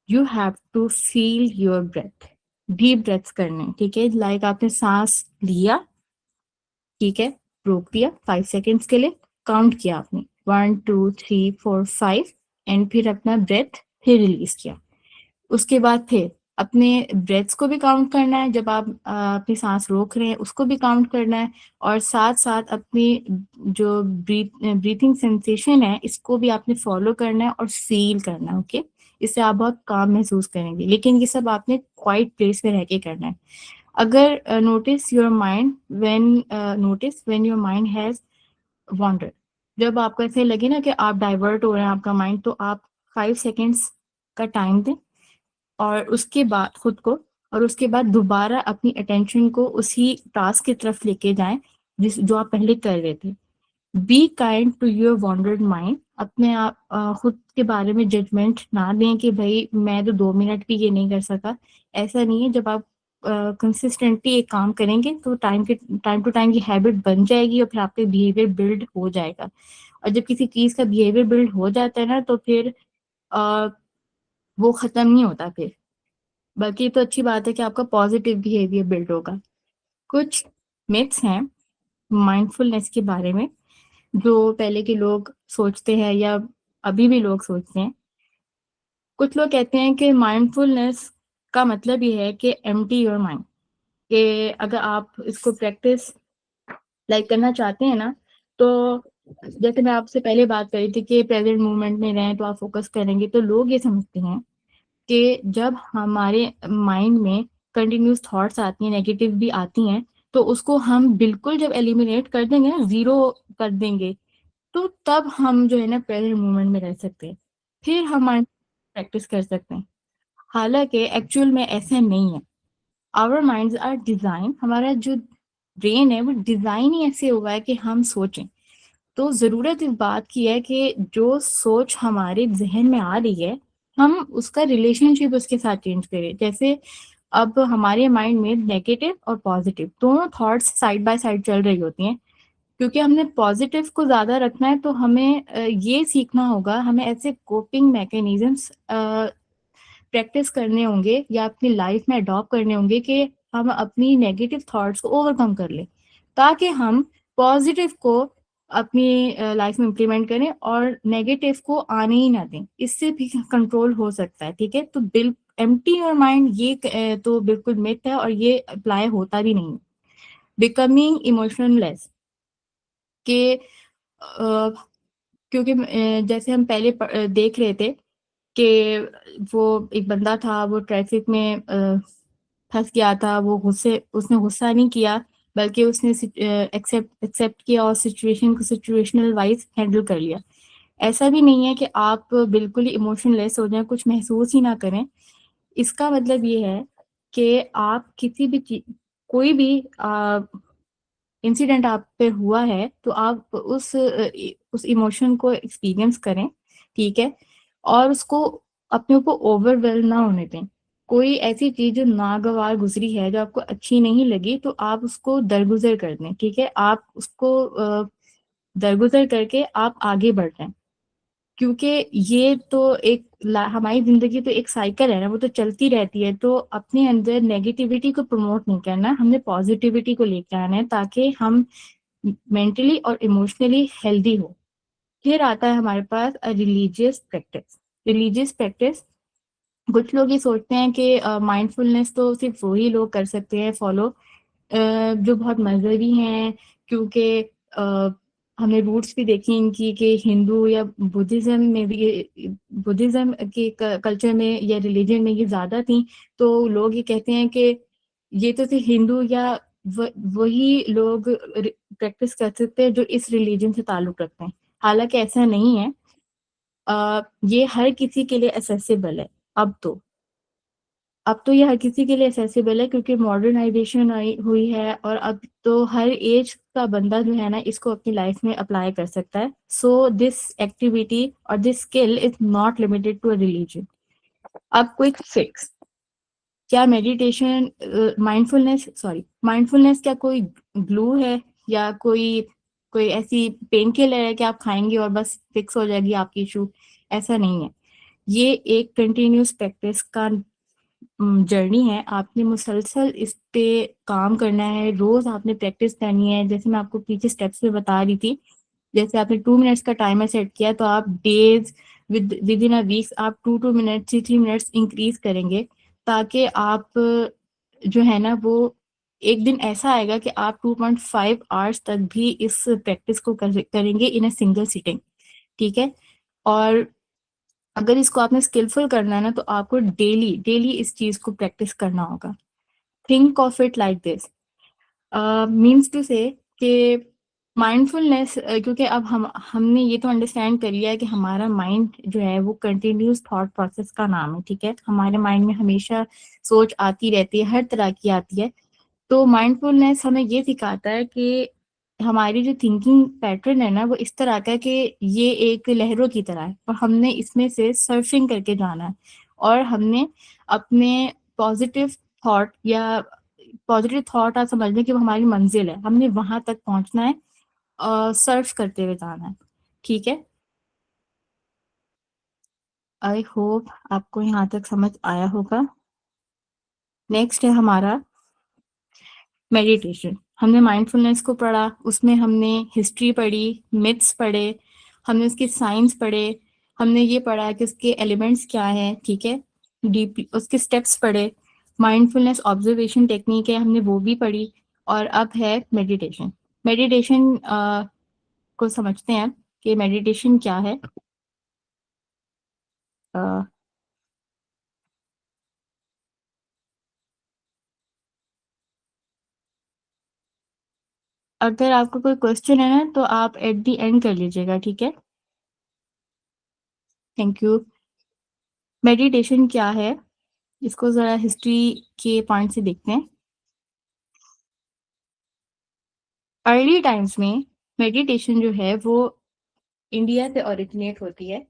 you have to feel your breath, deep breaths करने, ठीक है। लाइक आपने सांस लिया, ठीक है, रोक दिया 5 सेकेंड्स के लिए, काउंट किया आपने 1 2 3 4 5, एंड फिर अपना ब्रेथ फिर रिलीज किया। उसके बाद फिर अपने ब्रेथ्स को भी काउंट करना है, जब आप अपनी सांस रोक रहे हैं उसको भी काउंट करना है, और साथ साथ अपनी जो ब्रीथिंग सेंसेशन है इसको भी आपने फॉलो करना है और फील करना है, ओके। इससे आप बहुत काम महसूस करेंगे, लेकिन ये सब आपने क्वाइट प्लेस में रह के करना है। अगर notice when your mind has wander, जब आपको ऐसे लगे ना कि आप डाइवर्ट हो रहे हैं आपका माइंड, तो आप 5 सेकेंड्स का टाइम दें और उसके बाद खुद को, और उसके बाद दोबारा अपनी अटेंशन को उसी टास्क की तरफ लेके जाएं जिस जो आप पहले कर रहे थे। Be kind to your wandered mind, अपने आप खुद के बारे में जजमेंट ना दें कि भाई मैं तो 2 मिनट भी ये नहीं कर सका। ऐसा नहीं है, जब आप कंसिस्टेंटली एक काम करेंगे तो टाइम टू टाइम की हैबिट बन जाएगी और फिर आपका बिहेवियर बिल्ड हो जाएगा। और जब किसी चीज का बिहेवियर बिल्ड हो जाता है ना, तो फिर अ, वो खत्म नहीं होता फिर, बल्कि तो अच्छी बात है कि आपका पॉजिटिव बिहेवियर बिल्ड होगा। कुछ मिथ्स हैं माइंडफुलनेस के बारे में जो पहले के लोग सोचते हैं या अभी भी लोग सोचते हैं। कुछ लोग कहते हैं कि माइंडफुलनेस का मतलब ये है कि एम्प्टी योर माइंड, कि अगर आप इसको प्रैक्टिस करना चाहते हैं ना, तो जैसे मैं आपसे पहले बात करी थी कि प्रेजेंट मोमेंट में रहें तो आप फोकस करेंगे, तो लोग ये समझते हैं कि जब हमारे माइंड में कंटिन्यूस थॉट्स आती हैं, नेगेटिव भी आती हैं, तो उसको हम बिल्कुल जब एलिमिनेट कर देंगे ना, जीरो कर देंगे, तो तब हम जो है ना प्रेजेंट मोमेंट में रह सकते हैं, फिर हम माइंड प्रैक्टिस कर सकते हैं। हालांकि एक्चुअल में ऐसा नहीं है। आवर माइंड्स आर डिजाइन, हमारा जो ब्रेन है वो डिजाइन ही ऐसे हुआ है कि हम सोचें। तो जरूरत इस बात की है कि जो सोच हमारे जहन में आ रही है, हम उसका रिलेशनशिप उसके साथ चेंज करें। जैसे अब हमारे माइंड में नेगेटिव और पॉजिटिव दोनों थॉट्स साइड बाय साइड चल रही होती हैं। क्योंकि हमने पॉजिटिव को ज्यादा रखना है, तो हमें ये सीखना होगा, हमें ऐसे कोपिंग मैकेनिज्म्स प्रैक्टिस करने होंगे या अपनी लाइफ में अडॉप्ट करने होंगे कि हम अपनी नेगेटिव थॉट्स को ओवरकम कर लें, ताकि हम पॉजिटिव को अपनी लाइफ में इम्प्लीमेंट करें और नेगेटिव को आने ही ना दें। इससे भी कंट्रोल हो सकता है। ठीक है, तो बिल एम्प्टी योर माइंड, ये तो बिल्कुल मिथ है और ये अप्लाई होता भी नहीं। बिकमिंग इमोशनलेस के क्योंकि जैसे हम पहले देख रहे थे कि वो एक बंदा था, वो ट्रैफिक में फंस गया था, वो गुस्से उसने गुस्सा नहीं किया, बल्कि उसने एक्सेप्ट एक्सेप्ट किया और सिचुएशन को सिचुएशनल वाइज हैंडल कर लिया। ऐसा भी नहीं है कि आप बिल्कुल ही इमोशनलेस हो जाएं, कुछ महसूस ही ना करें। इसका मतलब ये है कि आप किसी भी चीज, कोई भी इंसिडेंट आप पे हुआ है, तो आप उस इमोशन को एक्सपीरियंस करें। ठीक है, और उसको अपने ऊपर ओवरवेल्म ना होने दें। कोई ऐसी चीज जो नागवार गुजरी है, जो आपको अच्छी नहीं लगी, तो आप उसको दरगुजर कर दें। ठीक है, आप उसको दरगुजर करके आप आगे बढ़ जाएं। क्योंकि ये तो एक हमारी जिंदगी तो एक साइकिल है ना, वो तो चलती रहती है। तो अपने अंदर नेगेटिविटी को प्रमोट नहीं करना, हमने पॉजिटिविटी को लेकर आना है, ताकि हम मेंटली और इमोशनली हेल्दी हो। फिर आता है हमारे पास रिलीजियस प्रैक्टिस। रिलीजियस प्रैक्टिस, कुछ लोग ये सोचते हैं कि माइंडफुलनेस तो सिर्फ वही लोग कर सकते हैं फॉलो जो बहुत मजहबी हैं। क्योंकि अ, हमने रूट्स भी देखी इनकी कि हिंदू या बुद्धिज्म में भी बुद्धिज्म के कल्चर में या रिलीजन में ये ज्यादा थी। तो लोग ये कहते हैं कि ये तो सिर्फ हिंदू या वही लोग प्रैक्टिस कर सकते हैं जो इस रिलीजन से ताल्लुक रखते हैं। हालांकि ऐसा नहीं है। ये हर किसी के लिए एसेसिबल है। अब तो ये हर किसी के लिए एक्सेसिबल है, क्योंकि मॉडर्नाइजेशन आई हुई है और अब तो हर एज का बंदा जो है ना इसको अपनी लाइफ में अप्लाई कर सकता है। सो दिस एक्टिविटी और this skill is not limited to a religion. अब क्विक फिक्स, क्या मेडिटेशन माइंडफुलनेस क्या कोई ग्लू है या कोई कोई ऐसी पेन किलर है कि आप खाएंगे और बस फिक्स हो जाएगी आपकी इशू? ऐसा नहीं है। ये एक कंटिन्यूस प्रैक्टिस का जर्नी है। आपने मुसलसल इस पे काम करना है, रोज आपने प्रैक्टिस करनी है। जैसे मैं आपको पीछे स्टेप्स में बता रही थी, जैसे आपने 2 मिनट्स का टाइमर सेट किया, तो आप days with in a weeks आप 2 2 मिनट्स से 3 मिनट्स इंक्रीज करेंगे, ताकि आप जो है ना वो एक दिन ऐसा आएगा कि आप 2.5 आवर्स तक भी इस प्रैक्टिस को करेंगे इन अ सिंगल सिटिंग। ठीक है, और अगर इसको आपने स्किलफुल करना है ना, तो आपको डेली डेली इस चीज को प्रैक्टिस करना होगा। Think of it like this, means to say कि माइंडफुलनेस, क्योंकि अब हमने ये तो अंडरस्टैंड कर लिया है कि हमारा माइंड जो है वो कंटिन्यूस थॉट प्रोसेस का नाम है। ठीक है, हमारे माइंड में हमेशा सोच आती रहती है, हर तरह की आती है। तो माइंडफुलनेस हमें ये सिखाता है कि हमारी जो थिंकिंग पैटर्न है ना वो इस तरह का है कि ये एक लहरों की तरह है, और हमने इसमें से सर्फिंग करके जाना है। और हमने अपने पॉजिटिव थॉट या पॉजिटिव थॉट आप समझ लें कि वो हमारी मंजिल है, हमने वहां तक पहुंचना है, सर्फ करते हुए जाना है। ठीक है, आई होप आपको यहाँ तक समझ आया होगा। नेक्स्ट है हमारा मेडिटेशन। हमने माइंडफुलनेस को पढ़ा, उसमें हमने हिस्ट्री पढ़ी, मिथ्स पढ़े, हमने उसके साइंस पढ़े, हमने ये पढ़ा कि उसके एलिमेंट्स क्या हैं। ठीक है, डीप उसके स्टेप्स पढ़े, माइंडफुलनेस ऑब्जर्वेशन टेक्निक है, हमने वो भी पढ़ी। और अब है मेडिटेशन। मेडिटेशन को समझते हैं कि मेडिटेशन क्या है। अगर आपको कोई क्वेश्चन है ना तो आप एट द एंड कर लीजिएगा, ठीक है? Thank you. मेडिटेशन क्या है, इसको जरा हिस्ट्री के पॉइंट से देखते हैं। अर्ली टाइम्स में मेडिटेशन जो है वो इंडिया से ओरिजिनेट होती है।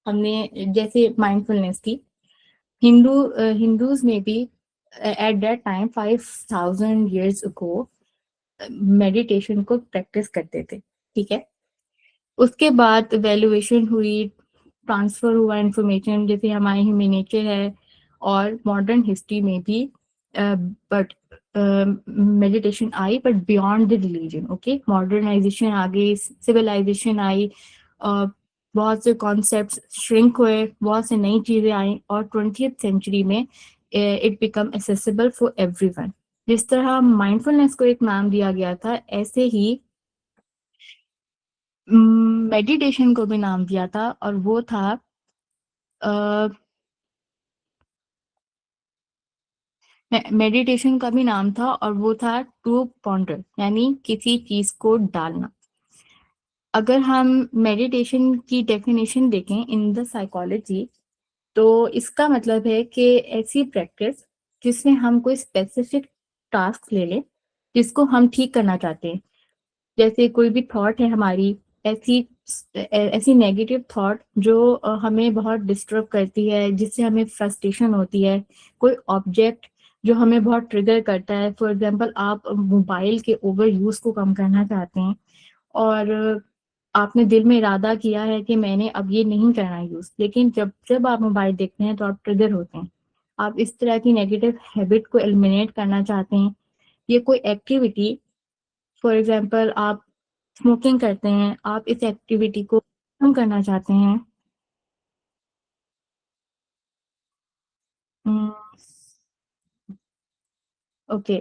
हमने जैसे माइंडफुलनेस की हिंदूज में भी at that time 5000 years ago meditation को प्रैक्टिस करते थे, ठीक है? उसके बाद वैल्यूएशन हुई, ट्रांसफर हुआ इंफॉर्मेशन, जैसे हमारी ह्यूमन नेचर है और मॉडर्न हिस्ट्री में भी बट मेडिटेशन आई, but beyond the religion. Okay, modernization आ गई, सिविलाइजेशन आई, बहुत से कॉन्सेप्ट्स श्रिंक हुए, बहुत से नई चीजें आई और 20th सेंचुरी में it become accessible for everyone. जिस तरह माइंडफुलनेस को एक नाम दिया गया था, ऐसे ही मेडिटेशन को भी नाम दिया था और वो था मेडिटेशन का भी नाम था और वो था टू पॉन्डर, यानी किसी चीज को डालना। अगर हम मेडिटेशन की डेफिनेशन देखें इन द साइकोलॉजी, तो इसका मतलब है कि ऐसी प्रैक्टिस जिसमें हम कोई स्पेसिफिक टास्क ले लें जिसको हम ठीक करना चाहते हैं। जैसे कोई भी थॉट है हमारी, ऐसी ऐसी नेगेटिव थॉट जो हमें बहुत डिस्टर्ब करती है, जिससे हमें फ्रस्ट्रेशन होती है। कोई ऑब्जेक्ट जो हमें बहुत ट्रिगर करता है, फॉर एग्जांपल आप मोबाइल के ओवर यूज को कम करना चाहते हैं और आपने दिल में इरादा किया है कि मैंने अब ये नहीं करना यूज, लेकिन जब जब आप मोबाइल देखते हैं तो आप ट्रिगर होते हैं। आप इस तरह की नेगेटिव हैबिट को एलिमिनेट करना चाहते हैं। ये कोई एक्टिविटी, फॉर एग्जांपल आप स्मोकिंग करते हैं, आप इस एक्टिविटी को कम करना चाहते हैं। ओके,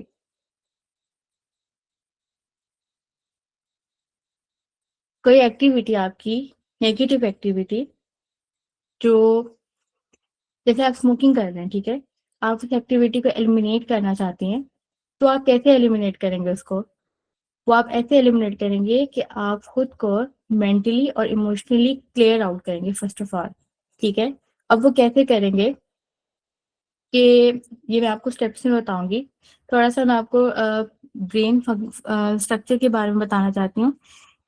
कोई एक्टिविटी आपकी नेगेटिव एक्टिविटी, जो जैसे आप स्मोकिंग कर रहे हैं, ठीक है? आप उस एक्टिविटी को एलिमिनेट करना चाहते हैं, तो आप कैसे एलिमिनेट करेंगे उसको? वो आप ऐसे एलिमिनेट करेंगे कि आप खुद को मेंटली और इमोशनली क्लियर आउट करेंगे फर्स्ट ऑफ ऑल, ठीक है? अब वो कैसे करेंगे कि ये मैं आपको स्टेप्स में बताऊंगी। थोड़ा सा मैं आपको ब्रेन स्ट्रक्चर के बारे में बताना चाहती हूँ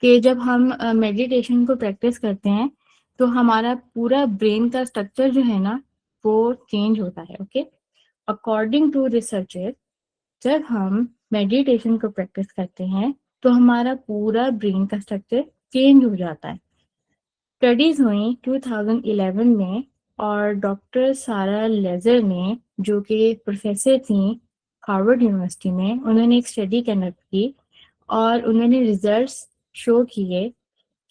कि जब हम मेडिटेशन को प्रैक्टिस करते हैं तो हमारा पूरा ब्रेन का स्ट्रक्चर जो है ना वो चेंज होता है। ओके, अकॉर्डिंग टू रिसर्चर, जब हम मेडिटेशन को प्रैक्टिस करते हैं तो हमारा पूरा ब्रेन का स्ट्रक्चर चेंज हो जाता है। स्टडीज हुई 2011 में और डॉक्टर सारा लेजर ने, जो कि प्रोफेसर थी हार्वर्ड यूनिवर्सिटी में, उन्होंने एक स्टडी कंडक्ट की और उन्होंने रिजल्ट्स शो किए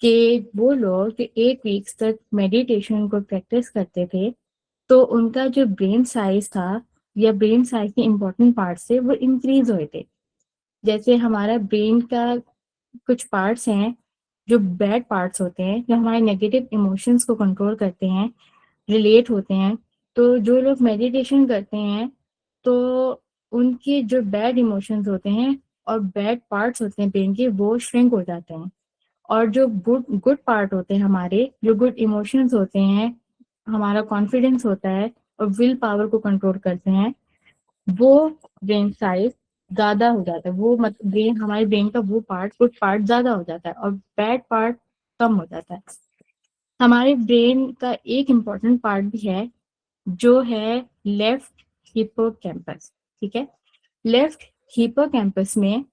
कि वो लोग जो 8 वीक्स तक मेडिटेशन को प्रैक्टिस करते थे तो उनका जो ब्रेन साइज था या ब्रेन साइज के इम्पोर्टेंट पार्ट्स थे वो इंक्रीज हुए थे। जैसे हमारा ब्रेन का कुछ पार्ट्स हैं जो बैड पार्ट्स होते हैं, जो हमारे नेगेटिव इमोशंस को कंट्रोल करते हैं, रिलेट होते हैं। तो जो लोग मेडिटेशन करते हैं तो उनके जो बैड इमोशंस होते हैं और बैड पार्ट्स होते हैं ब्रेन के, वो श्रिंक हो जाते हैं। और जो गुड गुड पार्ट होते हैं हमारे, जो गुड इमोशंस होते हैं, हमारा कॉन्फिडेंस होता है और विल पावर को कंट्रोल करते हैं, वो ब्रेन साइज ज्यादा हो जाता है। वो मतलब ब्रेन, हमारे ब्रेन का वो पार्ट, गुड पार्ट ज्यादा हो जाता है और बैड पार्ट कम हो जाता है। हमारे ब्रेन का एक इम्पॉर्टेंट पार्ट भी है जो है लेफ्ट हिप्पोकैम्पस, ठीक है? लेफ्ट हिप्पोकैम्पस में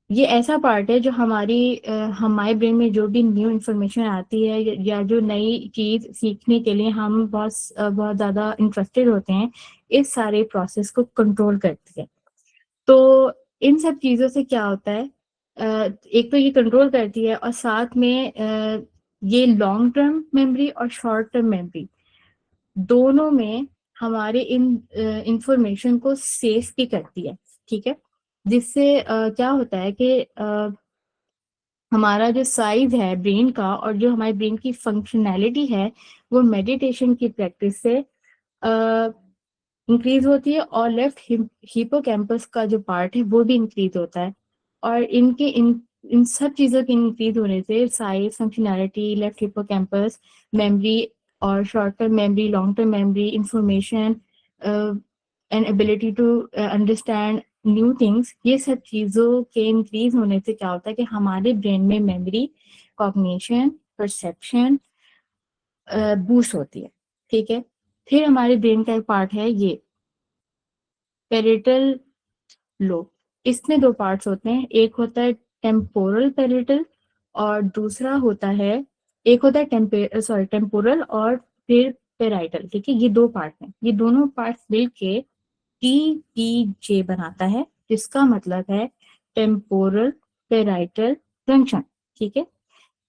ये ऐसा पार्ट है जो हमारे ब्रेन में जो भी न्यू इन्फॉर्मेशन आती है या जो नई चीज सीखने के लिए हम बहुत ज्यादा इंटरेस्टेड होते हैं, इस सारे प्रोसेस को कंट्रोल करती है। तो इन सब चीजों से क्या होता है, एक तो ये कंट्रोल करती है और साथ में ये लॉन्ग टर्म मेमोरी और शॉर्ट टर्म मेमोरी दोनों में हमारे इन इंफॉर्मेशन को सेव भी करती है, ठीक है? जिससे क्या होता है कि हमारा जो साइज है ब्रेन का और जो हमारे ब्रेन की फंक्शनैलिटी है वो मेडिटेशन की प्रैक्टिस से इंक्रीज होती है, और लेफ्ट हिपोकैम्पस का जो पार्ट है वो भी इंक्रीज होता है। और इन सब चीज़ों के इंक्रीज होने से size, functionality, left hippocampus, memory और short term memory, long term memory, information and ability to understand new things, ये सब चीज़ों के इंक्रीज होने से क्या होता है कि हमारे ब्रेन में मेमोरी, कॉग्निशन, परसेप्शन बूस्ट होती है। ठीक है, फिर हमारे ब्रेन का एक पार्ट है ये पेरिटल लोब। इसमें दो पार्ट्स होते हैं, एक होता है टेम्पोरल पेरिटल और दूसरा होता है, एक होता है टेम्पोरल और फिर पेराइटल। ठीक है, ये दो पार्ट हैं, ये दोनों पार्ट्स मिलके टीपीजे बनाता है, जिसका मतलब है टेम्पोरल पेराइटल जंक्शन। ठीक है,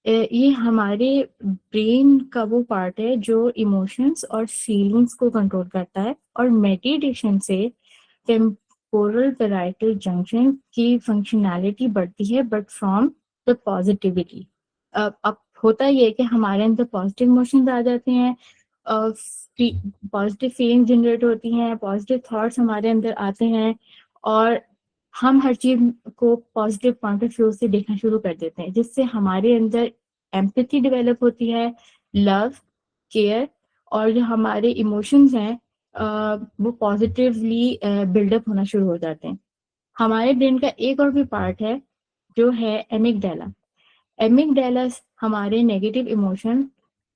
ये हमारे ब्रेन का वो पार्ट है जो इमोशंस और फीलिंग्स को कंट्रोल करता है। और मेडिटेशन से टेम्पोरल पेराइटल जंक्शन की फंक्शनैलिटी बढ़ती है, बट फ्रॉम द पॉजिटिविटी। अब होता ये है कि हमारे अंदर पॉजिटिव इमोशंस आ जाते हैं, पॉजिटिव फीलिंग जनरेट होती हैं, पॉजिटिव थॉट्स हमारे अंदर आते हैं, और हम हर चीज को पॉजिटिव पॉइंट ऑफ व्यू से देखना शुरू कर देते हैं, जिससे हमारे अंदर एम्पैथी डेवलप होती है, लव, केयर, और जो हमारे इमोशंस हैं वो पॉजिटिवली बिल्डअप होना शुरू हो जाते हैं। हमारे ब्रेन का एक और भी पार्ट है जो है एमिगडाला। एमिगडाला हमारे नेगेटिव इमोशन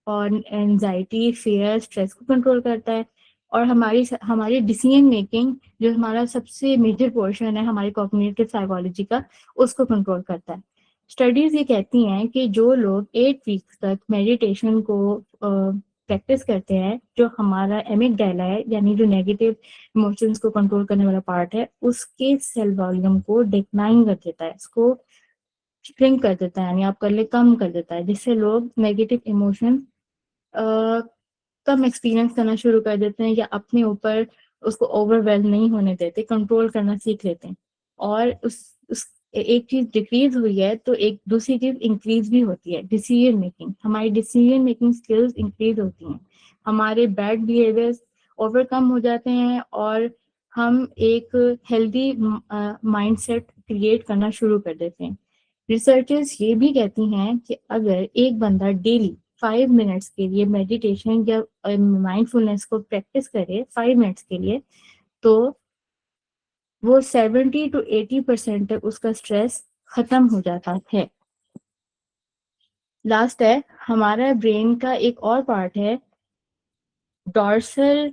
और एंजाइटी, फियर, स्ट्रेस को कंट्रोल करता है, और हमारी हमारी डिसीजन मेकिंग, जो हमारा सबसे मेजर पोर्शन है हमारी कॉग्निटिव साइकोलॉजी का, उसको कंट्रोल करता है। स्टडीज ये कहती हैं कि जो लोग 8 वीक्स तक मेडिटेशन को प्रैक्टिस करते हैं, जो हमारा एमिगडाला है यानी जो नेगेटिव इमोशंस को कंट्रोल करने वाला पार्ट है, उसके सेल वॉल्यूम को डिक्लाइन कर देता है, इसको श्रिंक कर देता है, यानी आप कर ले कम कर देता है, जिससे लोग नेगेटिव इमोशन कम एक्सपीरियंस करना शुरू कर देते हैं, या अपने ऊपर उसको ओवरवेल्म नहीं होने देते, कंट्रोल करना सीख लेते हैं। और उस एक चीज डिक्रीज हुई है तो एक दूसरी चीज इंक्रीज भी होती है, डिसीजन मेकिंग। हमारी डिसीजन मेकिंग स्किल्स इंक्रीज होती हैं, हमारे बैड बिहेवियर्स ओवरकम हो जाते हैं, और हम एक हेल्दी माइंडसेट क्रिएट करना शुरू कर देते हैं। रिसर्चर्स ये भी कहती हैं कि अगर एक बंदा डेली 5 मिनट्स के लिए मेडिटेशन या माइंडफुलनेस को प्रैक्टिस करे 5 मिनट्स के लिए, तो वो 70 to 80% तक उसका स्ट्रेस खत्म हो जाता है। लास्ट है, हमारा ब्रेन का एक और पार्ट है डॉर्सल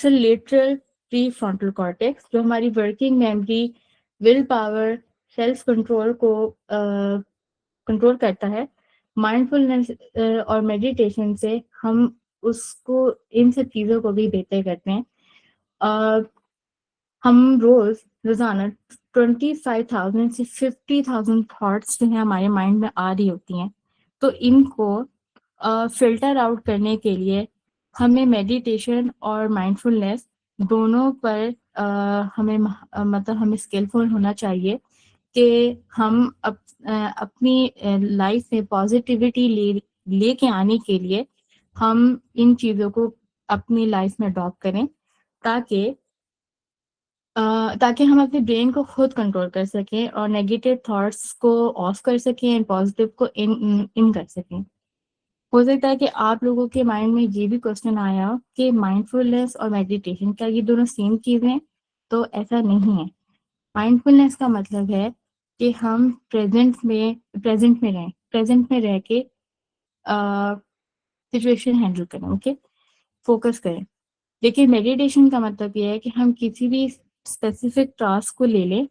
लेटरल प्रीफ्रंटल कॉर्टेक्स, जो हमारी working memory, will power, self control को कंट्रोल करता है। माइंडफुलनेस और मेडिटेशन से हम उसको, इन सब चीज़ों को भी बेहतर करते हैं। हम रोजाना 25,000 से 50,000 थॉट्स जो है हमारे माइंड में आ रही होती हैं, तो इनको फिल्टर आउट करने के लिए हमें मेडिटेशन और माइंडफुलनेस दोनों पर मतलब हमें स्किलफुल होना चाहिए कि हम अपनी लाइफ में पॉजिटिविटी लेके आने के लिए हम इन चीज़ों को अपनी लाइफ में अडॉप्ट करें, ताकि ताकि हम अपने ब्रेन को खुद कंट्रोल कर सकें और नेगेटिव थॉट्स को ऑफ कर सकें एंड पॉजिटिव को इन कर सकें। हो सकता है कि आप लोगों के माइंड में ये भी क्वेश्चन आया हो कि माइंडफुलनेस और मेडिटेशन क्या ये दोनों सेम चीज़ हैं? तो ऐसा नहीं है। माइंडफुलनेस का मतलब है कि हम प्रेजेंट में रह के सिचुएशन हैंडल करें, ओके, फोकस करें। लेकिन मेडिटेशन का मतलब ये है कि हम किसी भी स्पेसिफिक टास्क को ले लें,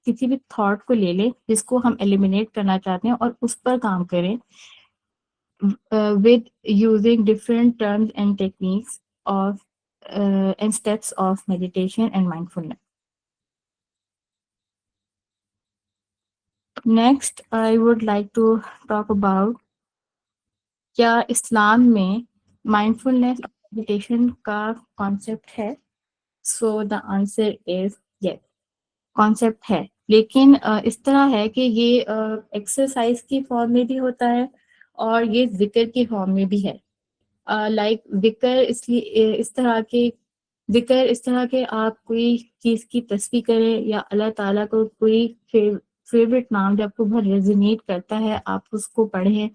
किसी भी थॉट को ले लें जिसको हम एलिमिनेट करना चाहते हैं, और उस पर काम करें with using different terms and techniques of and steps of meditation and mindfulness. Next, I would like to talk about क्या इस्लाम में माइंडफुलनेस मेडिटेशन का कॉन्सेप्ट है? So the answer is yes, concept है, लेकिन इस तरह है कि ये एक्सरसाइज की फॉर्म में भी होता है और ये जिक्र की फॉर्म में भी है। लाइक जिक्र इस तरह के आप कोई चीज़ की तस्बीह करें या अल्लाह ताला को कोई फेवरेट नाम जो आपको बहुत रेजोनेट करता है, आप उसको पढ़ें,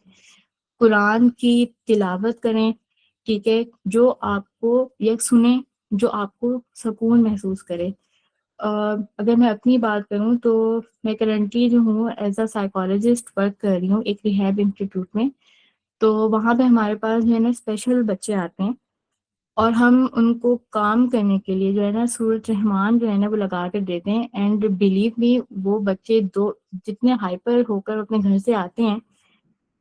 कुरान की तिलावत करें, ठीक है, जो आपको या सुने जो आपको सुकून महसूस करे। अगर मैं अपनी बात करूँ तो मैं करंटली जो हूँ एज अ साइकोलॉजिस्ट वर्क कर रही हूँ एक रिहैब इंस्टीट्यूट में। तो वहाँ पे हमारे पास जो है ना स्पेशल बच्चे आते हैं और हम उनको काम करने के लिए जो है ना सूरत रहमान जो है ना वो लगा कर देते हैं। एंड बिलीव मी, वो बच्चे दो जितने हाइपर होकर अपने घर से आते हैं,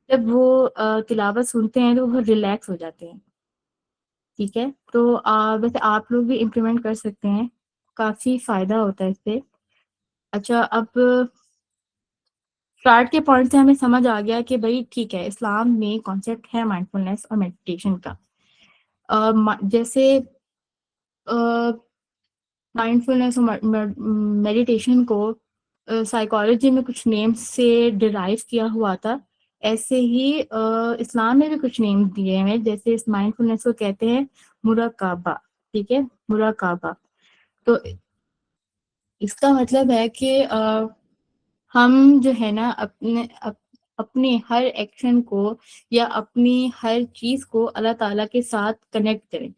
जब वो तिलावत सुनते हैं तो वो रिलैक्स हो जाते हैं। ठीक है, तो वैसे आप लोग भी इम्प्लीमेंट कर सकते हैं, काफ़ी फ़ायदा होता है इससे। अच्छा, अब स्टार्ट के पॉइंट से हमें समझ आ गया कि भाई ठीक है, इस्लाम में कॉन्सेप्ट है माइंडफुलनेस और मेडिटेशन का। जैसे माइंडफुलनेस और मेडिटेशन को साइकोलॉजी में कुछ नेम्स से डिराइव किया हुआ था, ऐसे ही इस्लाम में भी कुछ नेम्स दिए हैं। जैसे इस माइंडफुलनेस को कहते हैं मुराकाबा, ठीक है, मुराकाबा। तो इसका मतलब है कि हम जो है ना अपने हर एक्शन को या अपनी हर चीज़ को अल्लाह ताला के साथ कनेक्ट करें।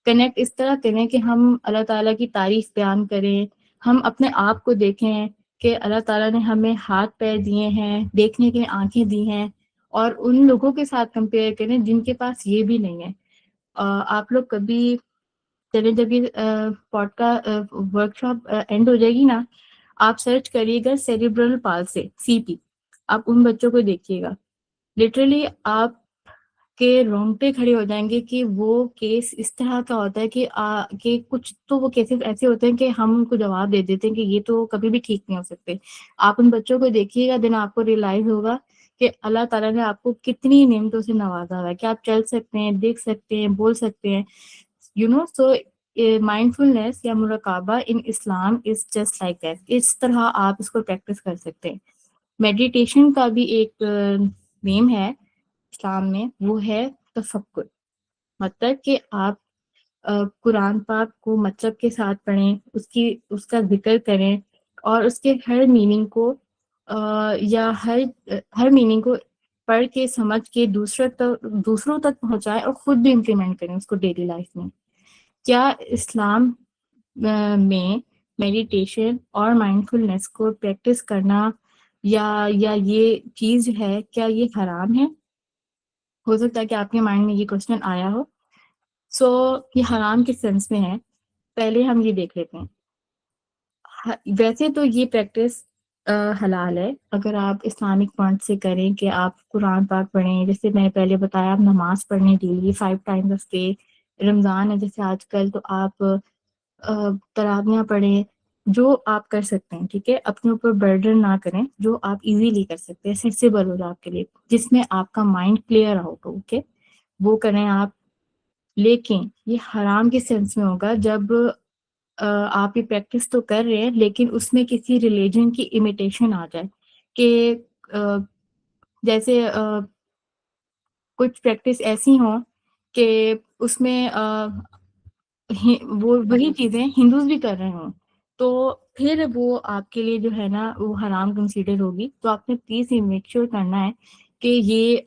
कनेक्ट इस तरह करें कि हम अल्लाह ताला की तारीफ बयान करें, हम अपने आप को देखें कि अल्लाह ताला ने हमें हाथ-पैर दिए हैं, देखने के लिए आँखें दी हैं, और उन लोगों के साथ कंपेयर करें जिनके पास ये भी नहीं है। आप लोग कभी चलिए, जब ये वर्कशॉप एंड हो जाएगी ना, आप सर्च करिएगा सेरिब्रल पाल्सी, सीपी। आप उन बच्चों को देखिएगा, लिटरली आपके रोंगटे खड़े हो जाएंगे कि वो केस इस तरह का होता है कि कुछ तो वो केसेस ऐसे होते हैं कि हम उनको जवाब दे देते हैं कि ये तो कभी भी ठीक नहीं हो सकते। आप उन बच्चों को देखिएगा, देन आपको रियलाइज होगा कि अल्लाह ताला ने आपको कितनी नेमतों से नवाजा हुआ है कि आप चल सकते हैं, देख सकते हैं, बोल सकते हैं, सो माइंडफुलनेस या मुराकाबा इन Islam is just like that. इस तरह आप इसको प्रैक्टिस कर सकते हैं। मेडिटेशन का भी एक नेम है इस्लाम में, वो है तफक्कुर। मतलब कि आप कुरान पाक को मतलब के साथ पढ़ें, उसका जिक्र करें और उसके हर मीनिंग को या हर मीनिंग को पढ़ के समझ के दूसरों तक पहुंचाएं और खुद भी इम्प्लीमेंट करें उसको डेली लाइफ में। क्या इस्लाम में मेडिटेशन और माइंडफुलनेस को प्रैक्टिस करना या ये चीज़ है, क्या ये हराम है? हो सकता है कि आपके माइंड में ये क्वेश्चन आया हो। सो ये हराम किस सेंस में है, पहले हम ये देख लेते हैं। वैसे तो ये प्रैक्टिस हलाल है अगर आप इस्लामिक पॉइंट से करें कि आप कुरान पाक पढ़ें। जैसे मैंने पहले बताया, आप नमाज पढ़ने daily 5 times of day. Ramzan है जैसे आजकल, तो आप तरावियाँ पढ़ें, जो आप कर सकते हैं, ठीक है? अपने ऊपर बर्डन ना करें, जो आप इज़िली कर सकते हैं, एक्सेसिबल हो जाए आपके लिए, जिसमें आपका माइंड क्लियर आउट हो, ओके? वो करें आप। लेकिन ये हराम के सेंस में होगा जब आप ये प्रैक्टिस तो कर रहे हैं लेकिन उसमें किसी रिलीजन की इमिटेशन आ जाए कि जैसे कुछ प्रैक्टिस ऐसी हों कि उसमें वो वही चीज़ें हिंदूज़ भी कर रहे हों, तो फिर वो आपके लिए जो है ना वो हराम कंसीडर होगी। तो आपने प्लीज़ ये मेक श्योर करना है कि ये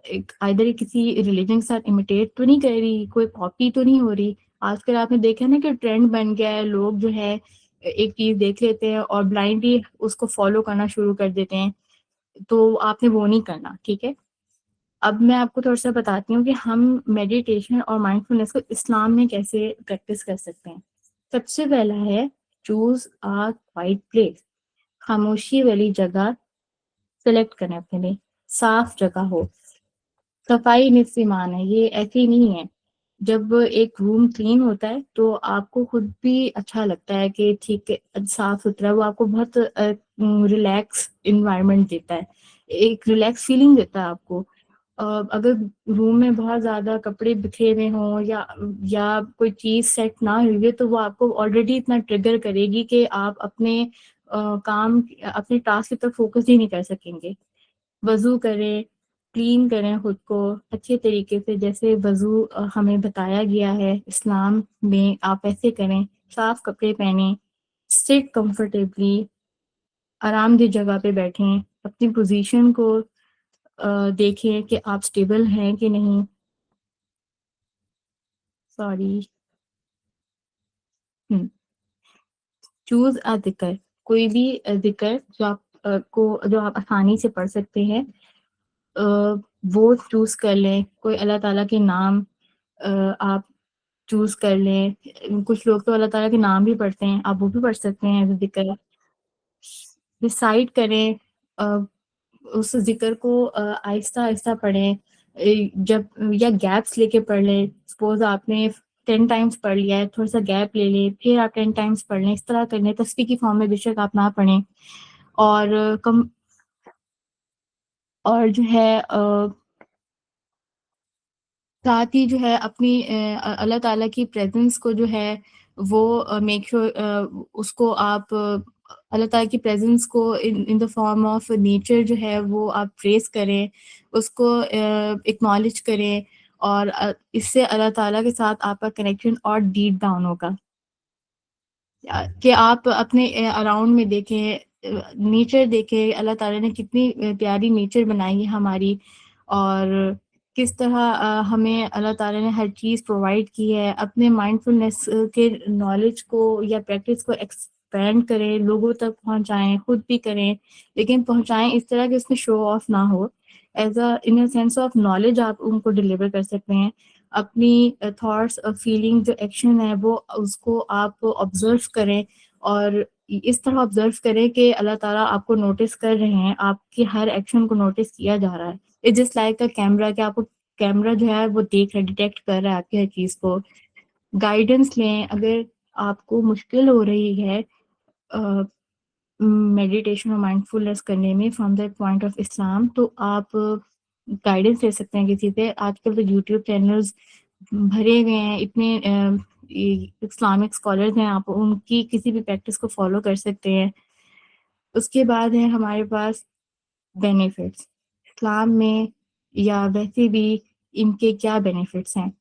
एक आइदर किसी रिलीजन के साथ इमिटेट तो नहीं कर रही, कोई कॉपी तो नहीं हो रही। आजकल आपने देखा ना कि ट्रेंड बन गया है, लोग जो है एक चीज़ देख लेते हैं और ब्लाइंडली उसको फॉलो करना शुरू कर देते हैं, तो आपने वो नहीं करना, ठीक है? अब मैं आपको थोड़ा-सा बताती हूँ कि हम मेडिटेशन और माइंडफुलनेस को इस्लाम में कैसे प्रैक्टिस कर सकते हैं। सबसे पहला है, चूज़ अ क्वाइट प्लेस। खामोशी वाली जगह सेलेक्ट करें अपने लिए, साफ जगह हो। सफाई निस्फ़ ईमान है, ये ऐसे ही नहीं है। जब एक रूम क्लीन होता है तो आपको खुद भी अच्छा लगता है कि ठीक है, साफ-सुथरा, वो आपको बहुत रिलैक्स एनवायरनमेंट देता है। एक रिलैक्स फीलिंग देता है आपको। अगर रूम में बहुत ज़्यादा कपड़े बिखरे हुए हों या कोई चीज़ सेट ना हुई है, तो वो आपको ऑलरेडी इतना ट्रिगर करेगी कि आप अपने टास्क की तरफ फ़ोकस ही नहीं कर सकेंगे। वज़ू करें, क्लीन करें खुद को अच्छे तरीके से, जैसे वज़ू हमें बताया गया है इस्लाम में, आप ऐसे करें, साफ कपड़े पहनें, सिट कंफर्टेबली, आरामदेह जगह पे बैठें, अपनी पोजीशन को देखें कि आप स्टेबल हैं कि नहीं। सॉरी। चूज अ जिक्र, कोई भी जिक्र जो आप जो आप आसानी से पढ़ सकते हैं, अ, वो चूज कर लें। कोई अल्लाह ताला के नाम आप चूज कर लें। कुछ लोग तो अल्लाह ताला के नाम भी पढ़ते हैं, आप वो भी पढ़ सकते हैं एज जिक्र। डिसाइड करें, उस जिक्र को आहिस्ता आहिस्ता पढ़ें, जब या गैप्स लेके पढ़ लें। सपोज आपने 10 टाइम्स पढ़ लिया है, थोड़ा सा गैप ले लें, फिर आप 10 टाइम्स पढ़ लें। इस तरह करने, तस्बीह की फॉर्म में बेशक आप ना पढ़ें। और कम और जो है साथ ही जो है अपनी अल्लाह ताला की प्रेजेंस को जो है वो मेक श्योर उसको आप अल्लाह ताला की प्रेजेंस को in in the form of nature जो है वो आप ट्रेस करें, उसको एक्नॉलेज करें, और इससे अल्लाह ताला के साथ आपका कनेक्शन और डीप डाउन होगा। कि आप अपने अराउंड में देखें, नेचर देखें, अल्लाह ताला ने कितनी प्यारी नेचर बनाई है हमारी, और किस तरह हमें अल्लाह ताला ने हर चीज़ प्रोवाइड की है। अपने माइंडफुलनेस के नॉलेज को या प्रैक्टिस को एक्सपेंड करें, लोगों तक पहुंचाएं, खुद भी करें, लेकिन पहुंचाएं इस तरह कि उसमें शो ऑफ ना हो। As a in a sense of knowledge आप उनको डिलीवर कर सकते हैं। अपनी थॉट्स और फीलिंग जो एक्शन है वो उसको आप ऑब्जर्व करें, और इस तरह ऑब्जर्व करें कि अल्लाह ताला आपको नोटिस कर रहे हैं, आपकी हर एक्शन को नोटिस किया जा रहा है। It's just like a camera, कि आपको कैमरा जो है वो देख रहा है, डिटेक्ट कर रहा है आपकी हर चीज़ को। गाइडेंस लें अगर आपको मुश्किल हो रही है मेडिटेशन और माइंडफुलनेस करने में from the point of Islam, तो आप गाइडेंस ले सकते हैं किसी से। आजकल तो यूट्यूब चैनल्स भरे हुए हैं, इतने इस्लामिक स्कॉलर्स हैं, आप उनकी किसी भी प्रैक्टिस को फॉलो कर सकते हैं। उसके बाद है हमारे पास बेनिफिट्स, इस्लाम में या वैसे भी इनके क्या बेनिफिट्स हैं।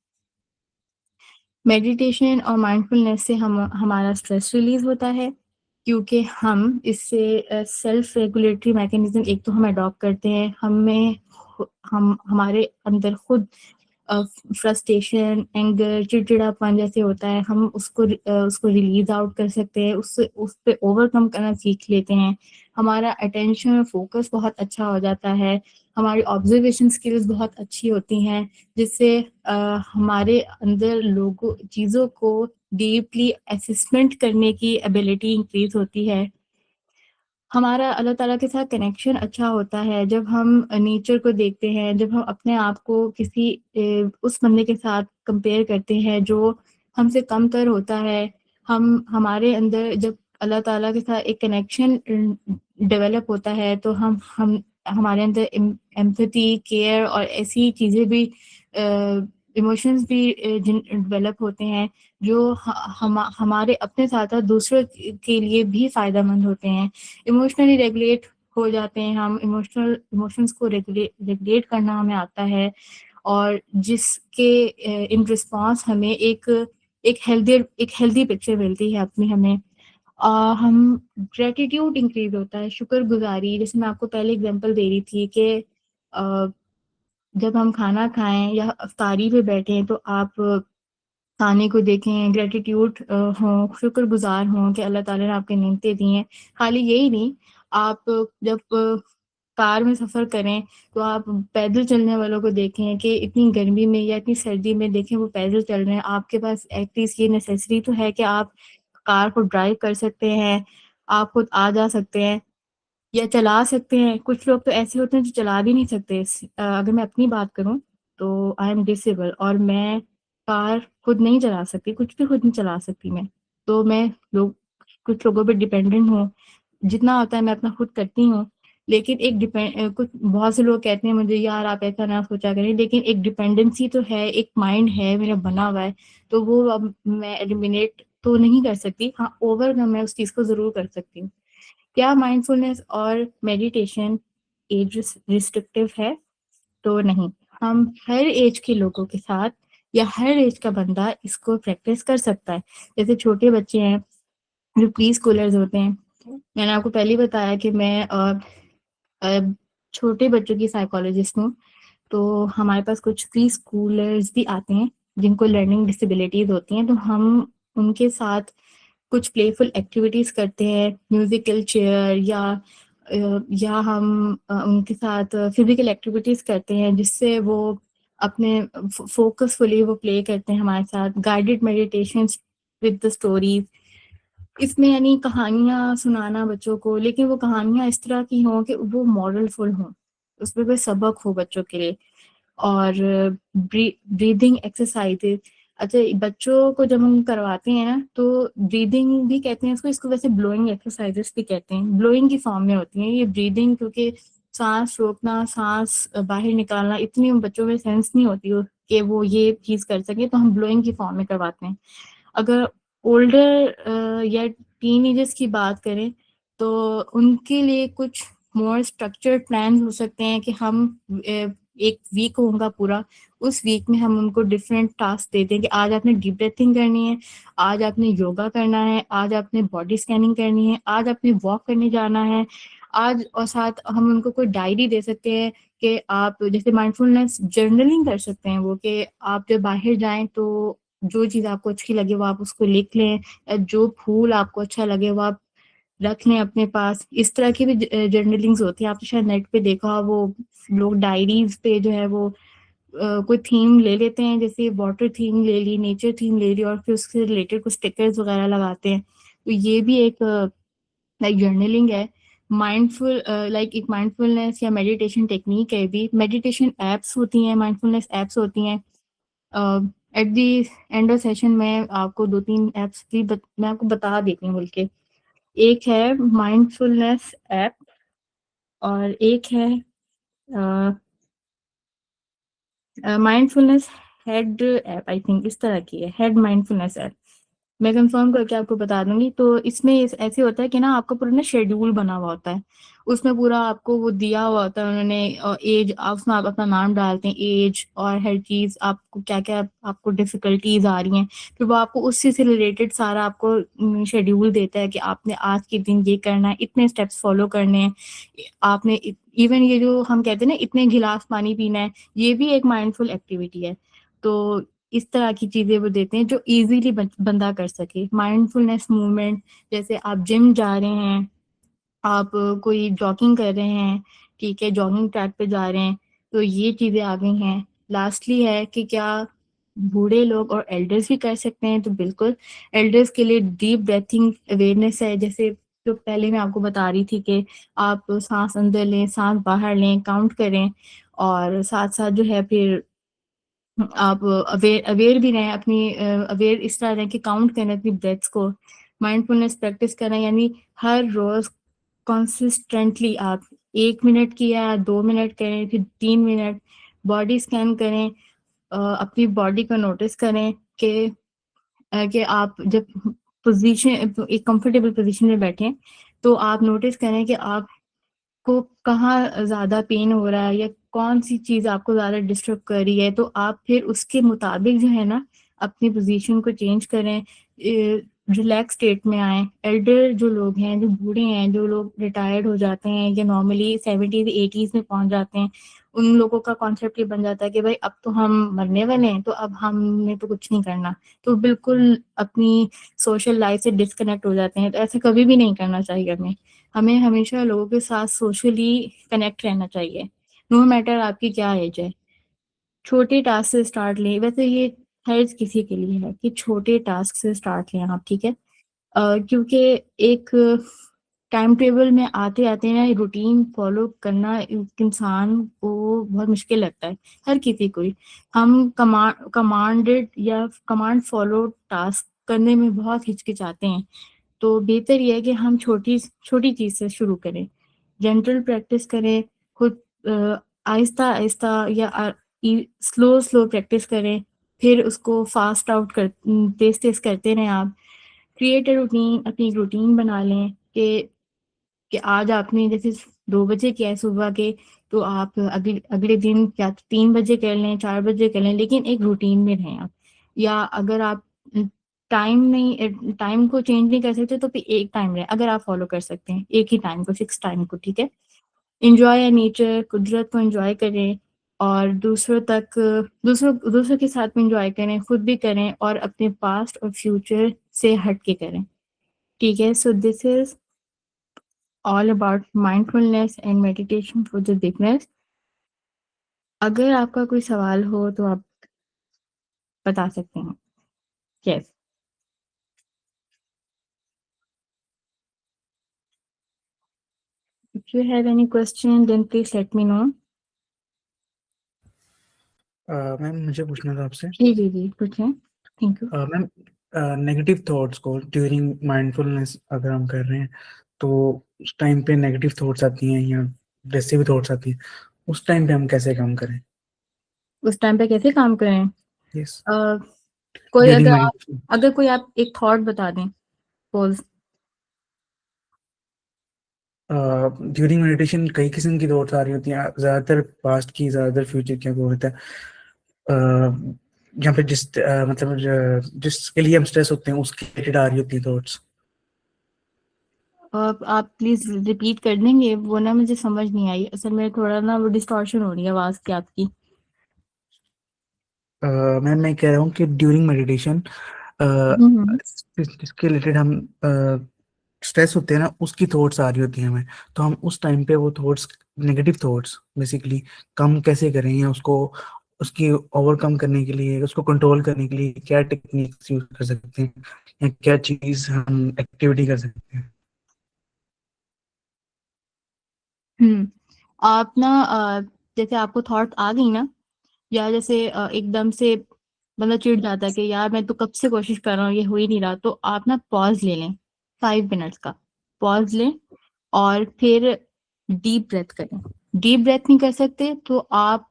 मेडिटेशन और माइंडफुलनेस से हम हमारा स्ट्रेस रिलीज होता है, क्योंकि हम इससे सेल्फ रेगुलेटरी मैकेनिज्म एक तो हम अडॉप्ट करते हैं। हम हमारे अंदर खुद फ्रस्ट्रेशन, एंगर, चिड़चिड़ापन जैसे होता है, हम उसको रिलीज आउट कर सकते हैं, उससे उस पे ओवरकम करना सीख लेते हैं। हमारा अटेंशन और फोकस बहुत अच्छा हो जाता है, हमारी ऑब्जर्वेशन स्किल्स बहुत अच्छी होती हैं, जिससे हमारे अंदर लोगों चीज़ों को डीपली असेसमेंट करने की एबिलिटी इंक्रीज होती है। हमारा अल्लाह ताला के साथ कनेक्शन अच्छा होता है जब हम नेचर को देखते हैं, जब हम अपने आप को किसी उस बंदे के साथ कंपेयर करते हैं जो हमसे कमतर होता है। हमारे अंदर जब अल्लाह ताला के साथ एक कनेक्शन डेवलप होता है, तो हम हमारे अंदर एम्पैथी, केयर और ऐसी चीज़ें भी, इमोशंस भी डेवलप होते हैं, जो हमारे अपने साथ साथ दूसरों के लिए भी फ़ायदेमंद होते हैं। इमोशनली रेगुलेट हो जाते हैं हम, इमोशंस को रेगुलेट करना हमें आता है, और जिसके इन रिस्पॉन्स हमें एक हेल्दी पिक्चर मिलती है अपनी हमें। हम ग्रेटिट्यूड इंक्रीज होता है, शुक्रगुजारी, जैसे मैं आपको पहले एग्जांपल दे रही थी कि जब हम खाना खाएं या इफ्तारी पे बैठें, तो आप खाने को देखें, ग्रेटिट्यूड हों, शुक्रगुज़ार हों कि अल्लाह ताला ने आपको नेमतें दी हैं। खाली यही नहीं, आप जब कार में सफ़र करें, तो आप पैदल चलने वालों को देखें कि इतनी गर्मी में या इतनी सर्दी में देखें वो पैदल चल रहे हैं। आपके पास एटलीस्ट ये नेसेसरी तो है कि आप कार को ड्राइव कर सकते हैं, आप खुद आ जा सकते हैं या चला सकते हैं। कुछ लोग तो ऐसे होते हैं जो चला भी नहीं सकते। अगर मैं अपनी बात करूँ, तो आई एम डिसेबल और मैं कार खुद नहीं चला सकती, कुछ भी खुद नहीं चला सकती मैं। तो मैं लोग कुछ लोगों पे डिपेंडेंट हूँ, जितना होता है मैं अपना खुद करती हूँ। लेकिन कुछ बहुत से लोग कहते हैं मुझे, यार आप ऐसा ना सोचा करें, लेकिन एक डिपेंडेंसी तो है, एक माइंड है मेरा बना हुआ है, तो वो अब मैं एलिमिनेट तो नहीं कर सकती। हाँ, ओवरकम मैं उस चीज़ को ज़रूर कर सकती हूँ। क्या माइंडफुलनेस और मेडिटेशन एज रिस्ट्रिक्टिव है? तो नहीं, हम हर एज के लोगों के साथ या हर एज का बंदा इसको प्रैक्टिस कर सकता है। जैसे छोटे बच्चे हैं जो प्री स्कूलर्स होते हैं, मैंने आपको पहले ही बताया कि मैं अ, छोटे बच्चों की साइकोलॉजिस्ट हूँ। तो हमारे पास कुछ प्री स्कूलर्स भी आते हैं जिनको लर्निंग डिसेबिलिटीज होती हैं, तो हम उनके साथ कुछ प्लेफुल एक्टिविटीज करते हैं, म्यूजिकल चेयर या हम उनके साथ फिजिकल एक्टिविटीज करते हैं जिससे वो अपने फोकसफुली वो प्ले करते हैं हमारे साथ, guided meditation with the stories. इसमें यानी कहानियां सुनाना बच्चों को, लेकिन वो कहानियां इस तरह की हों कि वो मॉरलफुल हों, उसमें कोई सबक हो बच्चों के लिए। और ब्रीदिंग एक्सरसाइजेज, अच्छा बच्चों को जब हम करवाते हैं ना तो ब्रीदिंग भी कहते हैं इसको वैसे ब्लोइंग एक्सरसाइजेस भी कहते हैं, ब्लोइंग की फॉर्म में होती हैं ये ब्रीदिंग, क्योंकि सांस रोकना सांस बाहर निकालना इतनी बच्चों में सेंस नहीं होती कि वो ये चीज कर सके, तो हम ब्लोइंग की फॉर्म में करवाते हैं। अगर ओल्डर या टीनेजर्स की बात करें तो उनके लिए कुछ मोर स्ट्रक्चर्ड प्लान हो सकते हैं कि हम एक वीक होगा पूरा, उस वीक में हम उनको डिफरेंट टास्क देते हैं कि आज आपने डीप ब्रीथिंग करनी है, आज आपने योगा करना है, आज आपने बॉडी स्कैनिंग करनी है, आज आपने वॉक करने जाना है आज। और साथ हम उनको कोई डायरी दे सकते हैं कि आप जैसे माइंडफुलनेस जर्नलिंग कर सकते हैं वो, कि आप जब बाहर जाएं तो जो चीज़ आपको अच्छी लगे वो आप उसको लिख लें, जो फूल आपको अच्छा लगे वो आप रख लें अपने पास। इस तरह की भी जर्नलिंग्स होती है, आपने शायद नेट पे देखा हो, वो लोग डायरीज पे जो है वो कोई थीम ले लेते हैं, जैसे वाटर थीम ले ली, नेचर थीम ले ली, और फिर उससे रिलेटेड कुछ स्टिकर्स वगैरह लगाते हैं। तो ये भी एक लाइक जर्नलिंग है। माइंडफुल लाइक एक माइंडफुलनेस या मेडिटेशन टेक्निक है भी, मेडिटेशन एप्स होती हैं, माइंडफुलनेस एप्स होती हैं। At the end of session में आपको 2-3 एप्स भी मैं आपको बता देती हूँ बल्कि। एक है माइंडफुलनेस ऐप और एक है mindfulness head app, I think इस तरह की है, हेड माइंडफुलनेस ऐप। मैं कंफर्म करके आपको बता दूंगी। तो इसमें ऐसे होता है कि ना आपका पूरा ना शेड्यूल बना हुआ होता है, उसमें पूरा आपको वो दिया हुआ होता है उन्होंने, एज उसमें आप अपना नाम डालते हैं, एज और हर चीज आपको क्या क्या आपको डिफिकल्टीज आ रही हैं, फिर वो आपको उसी से रिलेटेड सारा आपको शेड्यूल देता है कि आपने आज के दिन ये करना है, इतने स्टेप्स फॉलो करने हैं आपने। इवन ये जो हम कहते हैं ना इतने गिलास पानी पीना है, ये भी एक माइंडफुल एक्टिविटी है। तो इस तरह की चीजें वो देते हैं जो इजीली बंदा कर सके। माइंडफुलनेस मूवमेंट, जैसे आप जिम जा रहे हैं, आप कोई जॉगिंग कर रहे हैं, ठीक है, जॉगिंग ट्रैक पे जा रहे हैं, तो ये चीजें आ गई हैं। लास्टली है कि क्या बूढ़े लोग और एल्डर्स भी कर सकते हैं, तो बिल्कुल एल्डर्स के लिए डीप ब्रेथिंग अवेयरनेस है, जैसे जो पहले मैं आपको बता रही थी कि आप सांस अंदर लें सांस बाहर लें, काउंट करें, और साथ साथ जो है फिर आप अवेयर अवेयर भी रहें, अपनी अवेयर इस तरह रहें कि काउंट करें अपनी ब्रेथ्स को। माइंडफुलनेस प्रैक्टिस करें, यानी हर रोज कंसिस्टेंटली आप 1 मिनट किया, 2 मिनट करें, फिर 3 मिनट। बॉडी स्कैन करें, अपनी बॉडी को नोटिस करें कि आप जब पोजीशन एक कंफर्टेबल पोजीशन में बैठे तो आप नोटिस करें कि आप को कहाँ ज़्यादा पेन हो रहा है या कौन सी चीज़ आपको ज़्यादा डिस्टर्ब कर रही है, तो आप फिर उसके मुताबिक जो है ना अपनी पोजीशन को चेंज करें, रिलैक्स स्टेट में आए। एल्डर जो लोग हैं, जो बूढ़े हैं, जो लोग रिटायर्ड हो जाते हैं या नॉर्मली 70s 80s में पहुंच जाते हैं, उन लोगों का कॉन्सेप्ट ये बन जाता है कि भाई अब तो हम मरने वाले हैं, तो अब हमने तो कुछ नहीं करना, तो बिल्कुल अपनी सोशल लाइफ से डिस्कनेक्ट हो जाते हैं। तो ऐसा कभी भी नहीं करना चाहिए हमें। हमें हमेशा लोगों के साथ सोशली कनेक्ट रहना चाहिए, नो मैटर आपकी क्या एज है। छोटे टास्क से स्टार्ट लें, वैसे ये हर किसी के लिए है कि छोटे टास्क से स्टार्ट लें आप, ठीक है। क्योंकि एक टाइम टेबल में आते आते ना रूटीन फॉलो करना एक इंसान को बहुत मुश्किल लगता है, हर किसी को ही। हम कमांडेड या कमांड फॉलो टास्क करने में बहुत हिचकिचाते हैं, तो बेहतर ये है कि हम छोटी छोटी चीज से शुरू करें, जेंटल प्रैक्टिस करें, खुद आहिस्ता आहिस्ता या स्लो स्लो प्रैक्टिस करें, फिर उसको फास्ट आउट कर तेज तेज करते रहें आप। क्रिएट अ रूटीन, अपनी एक रूटीन बना लें कि आज आपने जैसे 2 बजे किया है सुबह के, तो आप अगले अगले दिन क्या 3 बजे कर लें, 4 बजे कर लें, लेकिन एक रूटीन में रहें आप। या अगर आप टाइम को चेंज नहीं कर सकते तो फिर एक टाइम रहे, अगर आप फॉलो कर सकते हैं एक ही टाइम को, फिक्स टाइम को, ठीक है। एंजॉय नेचर, कुदरत को एंजॉय करें, और दूसरों के साथ में एंजॉय करें, खुद भी करें, और अपने पास्ट और फ्यूचर से हट के करें, ठीक है। So this is all about mindfulness and meditation for the beginners. अगर आपका कोई सवाल हो तो आप बता सकते हैं। Yes, if you have any question then please let me know. Ma'am मुझे पूछना था आपसे। जी जी जी, पूछें। Thank you. Ma'am negative thoughts को ड्यूरिंग माइंडफुलनेस अगर हम कर रहे हैं तो उस टाइम पे नेगेटिव थॉट्स आती हैं या वैसे भी थॉट्स आती हैं, उस टाइम पे हम कैसे काम करें? उस टाइम पे कैसे काम करें? यस, कोई ड्यूरिंग मेडिटेशन। अगर कोई आप एक थॉट बता दें, पोज। ड्यूरिंग मेडिटेशन कई किस्म की थॉट्स आ रही होती हैं, ज़्यादातर पास्ट की, ज़्यादातर फ्यूचर की होता है। यहाँ पे मतलब जिसके लिए हम स्ट्रेस होते हैं उसके रिलेटेड आ रही होती है थॉट्स। आप प्लीज रिपीट कर देंगे, वो ना मुझे समझ नहीं आई असल में, थोड़ा ना वो डिस्टॉर्शन हो रही है आवाज की आपकी। मैम मैं कह रहा हूँ कि ड्यूरिंग मेडिटेशन हम्म। जिसके रिलेटेड हम स्ट्रेस होते हैं ना, उसकी थॉट्स आ रही होती हैं हमें, तो हम उस टाइम पे वो थॉट्स, नेगेटिव थॉट्स बेसिकली कम कैसे करें, या उसको उसकी ओवरकम करने के लिए, उसको कंट्रोल करने के लिए क्या टेक्निक्स यूज कर सकते हैं, या क्या चीज हम एक्टिविटी कर सकते हैं? हम्म। आप ना जैसे आपको थॉट आ गई ना, या जैसे एकदम से बंदा चिढ़ जाता है कि यार मैं तो कब से कोशिश कर रहा हूँ, ये हो ही नहीं रहा, तो आप ना पॉज ले लें, 5 मिनट्स का पॉज लें, और फिर डीप ब्रेथ करें। डीप ब्रेथ नहीं कर सकते तो आप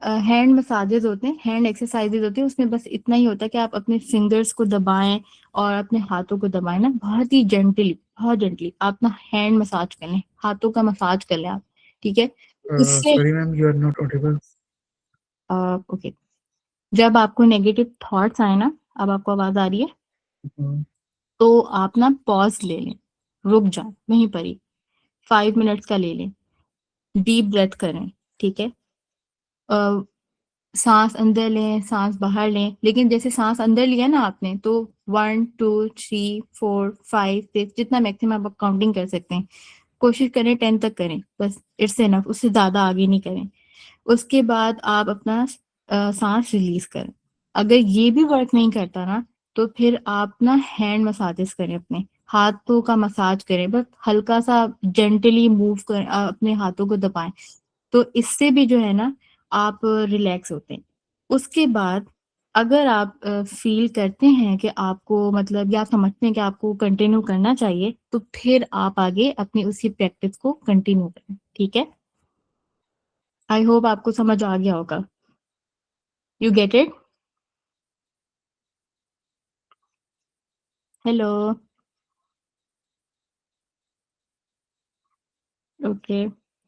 हैंड मसाजेज होते हैं, हैंड एक्सरसाइजेज होती है, उसमें बस इतना ही होता है कि आप अपने फिंगर्स को दबाएं और अपने हाथों को दबाएं ना, बहुत ही जेंटली, बहुत जेंटली आप ना हैंड मसाज कर लें, हाथों का मसाज कर लें आप, ठीक है। इससे sorry ma'am, you are not audible. Okay, जब आपको नेगेटिव थॉट्स आए ना, अब आपको आवाज आ रही है, तो आप ना पॉज ले लें, रुक जाए वहीं पर ही, 5 मिनट्स का ले लें, डीप ब्रेथ करें, ठीक है। अ, सांस अंदर लें, सांस बाहर लें, लेकिन जैसे सांस अंदर लिया ना आपने, तो 1 2 3 4 5 6 जितना मैक्सिमम आप काउंटिंग कर सकते हैं, कोशिश करें 10 तक करें, बस इट्स इनफ, उससे ज्यादा आगे नहीं करें। उसके बाद आप अपना सांस रिलीज करें। अगर ये भी वर्क नहीं करता ना, तो फिर आप ना हैंड मसाजेस करें, अपने हाथों का मसाज करें, बस हल्का सा जेंटली मूव करें, अपने हाथों को दबाएं, तो इससे भी जो है ना आप रिलैक्स होते हैं। उसके बाद अगर आप फील करते हैं कि आपको मतलब, या आप समझते हैं कि आपको कंटिन्यू करना चाहिए, तो फिर आप आगे अपनी उसी प्रैक्टिस को कंटिन्यू करें, ठीक है। आई होप आपको समझ आ गया होगा। You get it? Hello? Okay,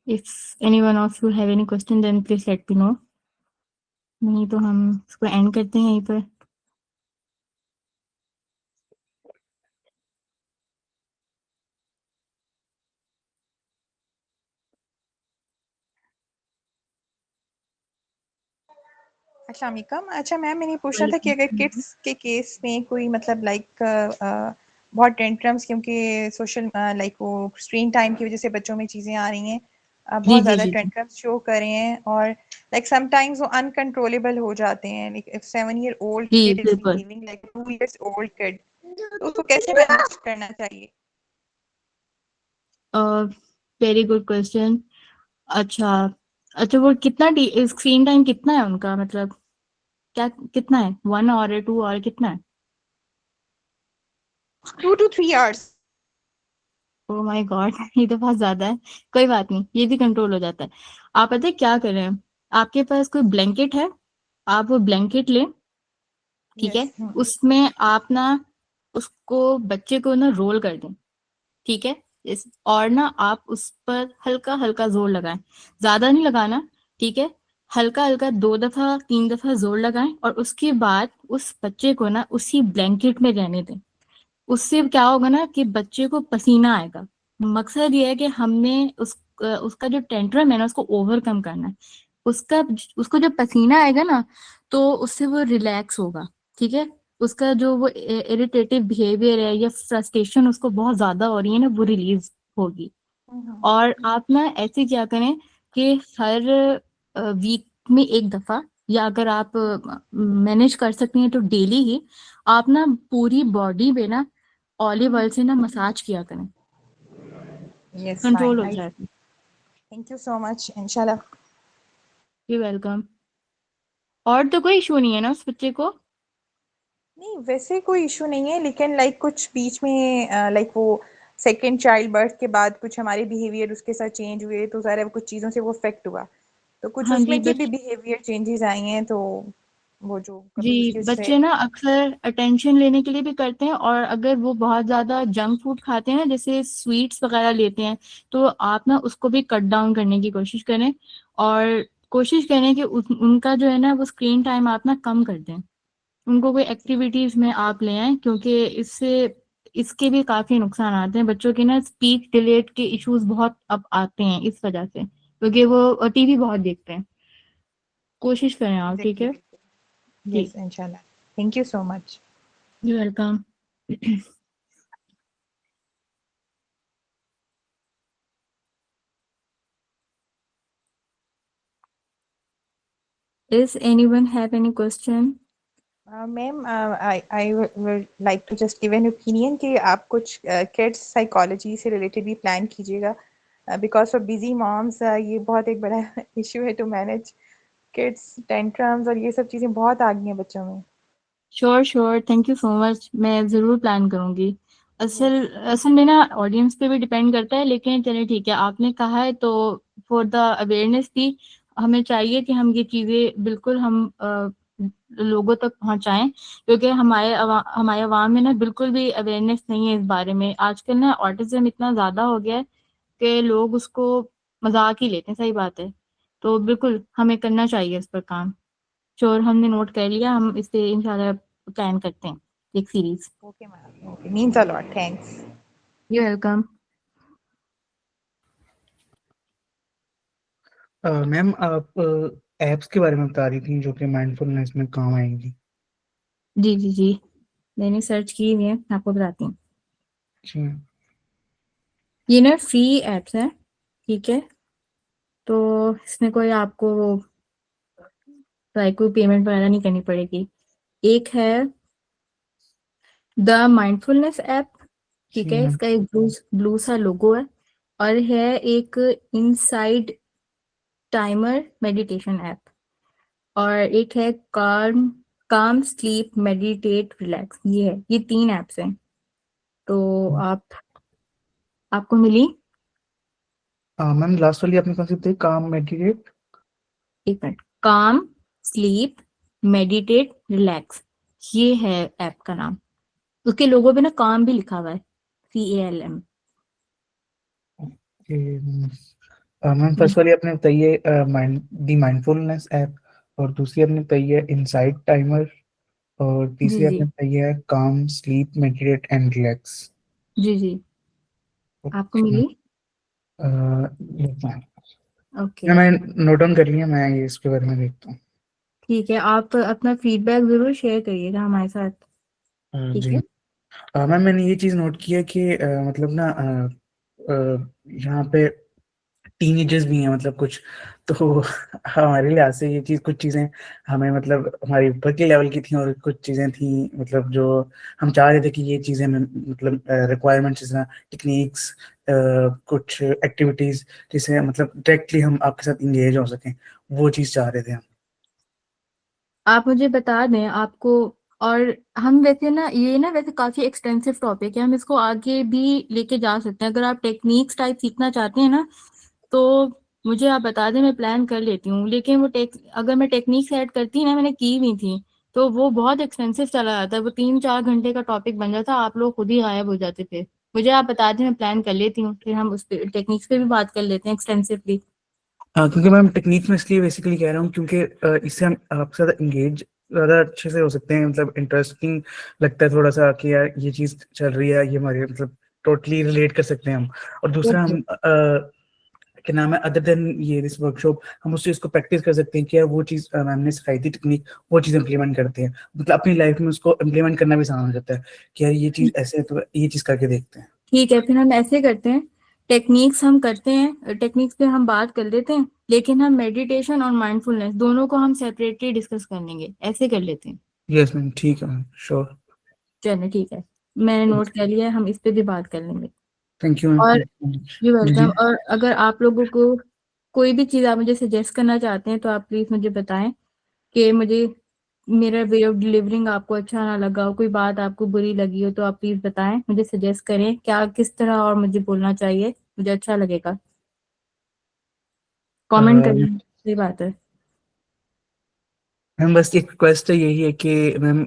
if anyone of you have any question then please let me know, नहीं तो हम इसको एंड करते हैं यहीं पर। अस्सलाम वालेकुम। अच्छा मैम, मैंने पूछना था कि अगर किड्स के केस में कोई मतलब बहुत टेंट्रम्स, क्योंकि सोशल लाइक वो स्क्रीन टाइम की वजह से बच्चों में चीज़ें आ रही हैं, जी बहुत जी ज़्यादा जी जी टेंट्रम्स शो कर रहे हैं, और लाइक समटाइम्स वो अनकंट्रोलेबल हो जाते हैं, लाइक इफ 7 year old जी, kid is बिल्कुल। behaving like a 2 years old kid, तो उसको कैसे मैनेज करना चाहिए? Very good question. अच्छा, अच्छा वो कितना स्क्रीन टाइम कितना है उनका, मतलब क्या कितना है, 1 आवर है, 2 आवर, कितना है? 2 to 3 hours। Oh my God ये तो बहुत ज्यादा है। कोई बात नहीं, ये भी कंट्रोल हो जाता है। आप पता है क्या करें, आपके पास कोई ब्लैंकेट है, आप वो ब्लैंकेट लें, ठीक है। यस। उसमें आप ना उसको, बच्चे को ना रोल कर दें, ठीक है। और ना आप उस पर हल्का हल्का जोर लगाएं, ज्यादा नहीं लगाना, ठीक है। हल्का हल्का 2 दफा 3 दफा जोर लगाएं और उसके बाद उस बच्चे को ना उसी ब्लैंकेट में रहने दें। उससे क्या होगा ना कि बच्चे को पसीना आएगा। मकसद ये है कि हमने उसका जो टेंट्रम है ना उसको ओवरकम करना है। उसका उसको जब पसीना आएगा ना तो उससे वो रिलैक्स होगा, ठीक है। उसका जो वो इरिटेटिव बिहेवियर है या फ्रस्ट्रेशन उसको बहुत ज्यादा हो रही है ना वो रिलीज होगी। और आप ना ऐसे क्या करें कि हर वीक में 1 दफा, या अगर आप मैनेज कर सकती हैं तो डेली ही आप ना पूरी बॉडी पे ना ऑलिव ऑयल से ना मसाज किया करें, यस कंट्रोल फाइन, हो आई जाएगा। थैंक यू सो मच, इंशाल्लाह। You welcome. और तो कोई इशू नहीं है ना उस बच्चे को? नहीं वैसे कोई इशू नहीं है, लेकिन लाइक कुछ बीच में लाइक वो सेकंड चाइल्ड बर्थ के बाद कुछ हमारे बिहेवियर उसके साथ चेंज हुए, तो ज़रा कुछ चीज़ों से वो अफेक्ट हुआ, तो कुछ हाँ जी उसमें की भी बिहेवियर चेंजेस आई हैं, तो वो जो कभी जी, उसकी वजह से। बच्चे ना अक्सर अटेंशन लेने के लिए भी करते हैं, और अगर वो बहुत ज्यादा जंक फूड खाते हैं जैसे स्वीट्स वगैरह लेते हैं तो आप ना उसको भी कट डाउन करने की कोशिश करें, और कोशिश करें कि उनका जो है ना वो स्क्रीन टाइम आप ना कम कर दें। उनको कोई एक्टिविटीज में आप ले आएं, क्योंकि इससे इसके भी काफी नुकसान आते हैं। बच्चों के ना स्पीच डिलेट के इश्यूज बहुत अब आते हैं इस वजह से, क्योंकि वो टीवी बहुत देखते हैं। कोशिश करें आप, ठीक एग्जैक्टली, है बिल्कुल, जी। यस इंशाल्लाह। Thank you so much. You welcome. Does anyone have any question? Ma'am I would like to just give an opinion कि आप कुछ किड्स साइकोलॉजी से रिलेटेड भी प्लान कीजिएगा, बिकॉज फॉर बिजी मॉम्स ये बहुत एक बड़ा इशू है टू मैनेज किड्स टेंट्रम्स, और ये सब चीज़ें बहुत आ गई हैं बच्चों में। Sure sure, thank you so much, मैं ज़रूर प्लान करूँगी। यस, असल असल में ना ऑडियंस पे भी डिपेंड करता है, लेकिन चलिए ठीक है, आपने कहा है तो फॉर द अवेयरनेस भी हमें चाहिए कि हम ये चीज़ें बिल्कुल हम लोगों तक पहुंचाएं, क्योंकि हमारे अवाम में ना बिल्कुल भी अवेयरनेस नहीं है इस बारे में। आजकल ना ऑटिज्म इतना ज़्यादा हो गया है कि लोग उसको मजाक ही लेते हैं, सही बात है। तो बिल्कुल हमें करना चाहिए इस पर काम। श्योर, हमने नोट कर लिया, हम इस पे इंशाल्लाह प्लान करते हैं एक series. Okay ma'am, okay, means a lot, thanks. You welcome. Ma'am आप एप्स के बारे में बता रही थी जो कि माइंडफुलनेस में काम आएंगी। जी जी जी, मैंने सर्च की हुई है, मैं आपको बताती हूँ। जी मैम। ये ना फ्री एप्स है, ठीक है। तो इसमें कोई आपको कोई पेमेंट वगैरह नहीं करनी पड़ेगी। एक है द माइंडफुलनेस ऐप, ठीक जी है। मैम। इसका एक ब्लू ब्लू सा लोगो है। और है एक इनसाइड टाइमर मेडिटेशन ऐप। और एक है काम काम स्लीप मेडिटेट रिलैक्स, ये है, ये 3 ऐप्स हैं। तो आप आपको मिली? मैम लास्ट वाली आपने कौन सी बताई, काम मेडिटेट? एक मिनट, काम स्लीप मेडिटेट रिलैक्स, ये है ऐप का नाम। उसके लोगो पे ना काम भी लिखा हुआ है, CALM। मैम फर्स्ट वाली आपने बताई है माइंड दी माइंडफुलनेस ऐप, और दूसरी आपने बताई है इनसाइड टाइमर, और जी तीसरी आपने जी बताई है काम स्लीप मेडिटेट एंड रिलैक्स। जी जी, आपको ओके मिली? मैम, ओके, मैं नोट डाउन कर लिया, मैं ये इसके बारे में देखता हूँ। ठीक है। आप अपना फीडबैक जरूर शेयर करिएगा हमारे साथ, ठीक जी। है। मैम मैंने ये चीज़ नोट की है कि मतलब ना यहाँ पे टीनेजर्स भी हैं मतलब कुछ, तो हमारे लिहाज से ये चीज़, कुछ चीज़ें हमें मतलब हमारी ऊपर के लेवल की थी, और कुछ चीज़ें थी मतलब जो हम चाह रहे थे कि ये चीज़ें मतलब रिक्वायरमेंट्स जैसा टेक्निक्स, कुछ एक्टिविटीज़ जिससे मतलब डायरेक्टली हम आपके साथ इंगेज हो सकें, वो चीज़ चाह रहे थे हम। आप मुझे बता दें आपको। और हम वैसे ना ये ना वैसे काफी एक्सटेंसिव टॉपिक है, हम इसको आगे भी लेके जा सकते हैं। अगर आप टेक्निक्स टाइप सीखना चाहते हैं ना तो मुझे आप बता दें, मैं प्लान कर लेती हूँ। लेकिन वो अगर मैं टेक्निक्स ऐड करती ना, मैंने की हुई थी, तो वो बहुत एक्सपेंसिव चला जाता है। वो 3-4 घंटे का टॉपिक बन जाता, आप लोग खुद ही गायब हो जाते थे। मुझे आप बता दें, मैं प्लान कर लेती हूँ, फिर हम उस पे टेक्निक्स पे भी बात कर लेते हैं एक्सटेंसिवली। क्योंकि मैम टेक्निक में इसलिए बेसिकली कह रहा हूँ क्योंकि इससे हम आपसे ज़्यादा इंगेज ज़्यादा अच्छे से हो सकते हैं, मतलब इंटरेस्टिंग लगता है थोड़ा सा कि यार ये चीज़ चल रही है, ये हमारे मतलब टोटली रिलेट कर सकते हैं हम। और दूसरा हम क्या नाम है, अदर देन ये दिस वर्कशॉप हम उस चीज़ को प्रैक्टिस कर सकते हैं कि यार वो चीज़ मैम ने सिखाई थी टेक्निक, वो चीज़ इंप्लीमेंट करते हैं, मतलब अपनी लाइफ में उसको इंप्लीमेंट करना भी आसान हो जाता है कि यार ये चीज़ ऐसे है तो ये चीज़ करके देखते हैं। ठीक है, फिर हम ऐसे करते हैं, टेक्निक्स हम करते हैं, टेक्निक्स पे हम बात कर लेते हैं, लेकिन हम मेडिटेशन और माइंडफुलनेस दोनों को हम सेपरेटली डिस्कस कर लेंगे, ऐसे कर लेते हैं। यस मैम, ठीक है मैम, श्योर। चलिए ठीक है, मैंने नोट कर लिया है, हम इस पे भी बात कर लेंगे। थैंक यू मैम, और थैंक यू। यू जी जी। वेलकम। और अगर आप लोगों को कोई भी चीज़ आप मुझे सजेस्ट करना चाहते हैं तो आप प्लीज़ मुझे बताएं कि मुझे मेरा वे ऑफ डिलीवरिंग आपको अच्छा ना लगा हो, कोई बात आपको बुरी लगी हो, तो आप प्लीज़ बताएं, मुझे सजेस्ट करें क्या किस तरह और मुझे बोलना चाहिए, मुझे अच्छा लगेगा। कमेंट करें, सही बात है। मैम बस एक रिक्वेस्ट है, यही है कि मैम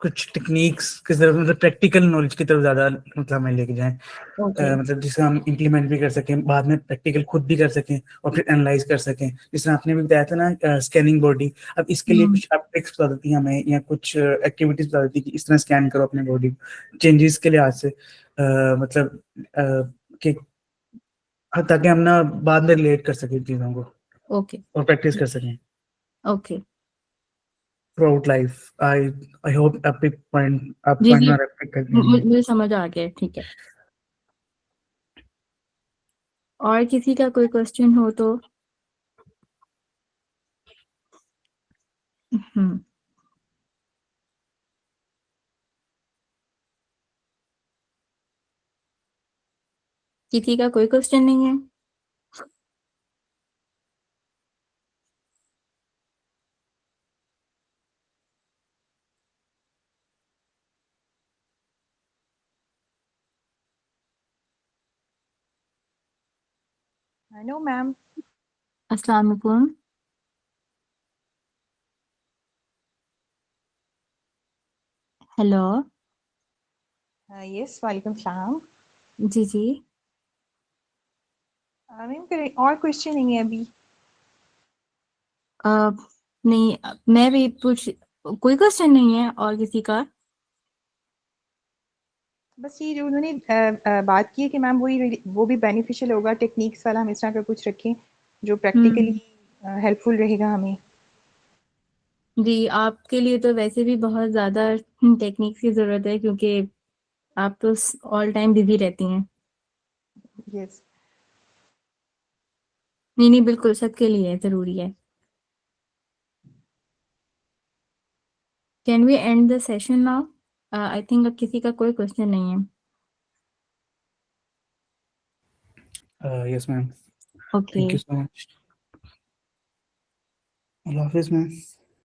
कुछ टेक्निक्स की तरफ, मतलब प्रैक्टिकल नॉलेज की तरफ ज़्यादा मतलब हमें लेके जाएं, ओके। मतलब जिसे हम इम्प्लीमेंट भी कर सकें, बाद में प्रैक्टिकल खुद भी कर सकें और फिर एनालाइज कर सकें। जिस तरह आपने भी बताया था ना स्कैनिंग बॉडी, अब इसके लिए कुछ आप ट्रिक्स बता देती हैं हमें या कुछ एक्टिविटीज बता देती कि इस तरह स्कैन करो अपने बॉडी चेंजेस के लिहाज से, मतलब कि ताकि हम ना बाद में रिलेट कर सकें चीज़ों को ओके। और प्रैक्टिस कर सकें okay. Through out life. I hope आप पॉइंट जी जी, मेरा pick कर लेंगे। मुझे समझ आ गया, ठीक है। और किसी का कोई क्वेश्चन हो तो हम्म किसी का कोई क्वेश्चन नहीं है? No ma'am. अस्सलाम वालेकुम। हेलो। यस, वालेकुम सलाम। जी जी। मैम कोई और क्वेश्चन नहीं है अभी? नहीं, मैं भी पूछ, कोई क्वेश्चन नहीं है और किसी का? बस ये जो उन्होंने बात की है कि मैम वो भी बेनिफिशियल होगा, टेक्निक्स वाला हम इस तरह का कुछ रखें जो प्रैक्टिकली हेल्पफुल रहेगा हमें। जी, आपके लिए तो वैसे भी बहुत ज़्यादा टेक्निक्स की ज़रूरत है, क्योंकि आप तो ऑल टाइम बिजी रहती हैं। यस। नहीं नहीं, बिल्कुल सबके लिए ज़रूरी है। Can we end the session now? I think अब किसी का कोई क्वेश्चन नहीं है। Yes ma'am, okay. Thank you so much. अल्लाह हाफिज़ मैम।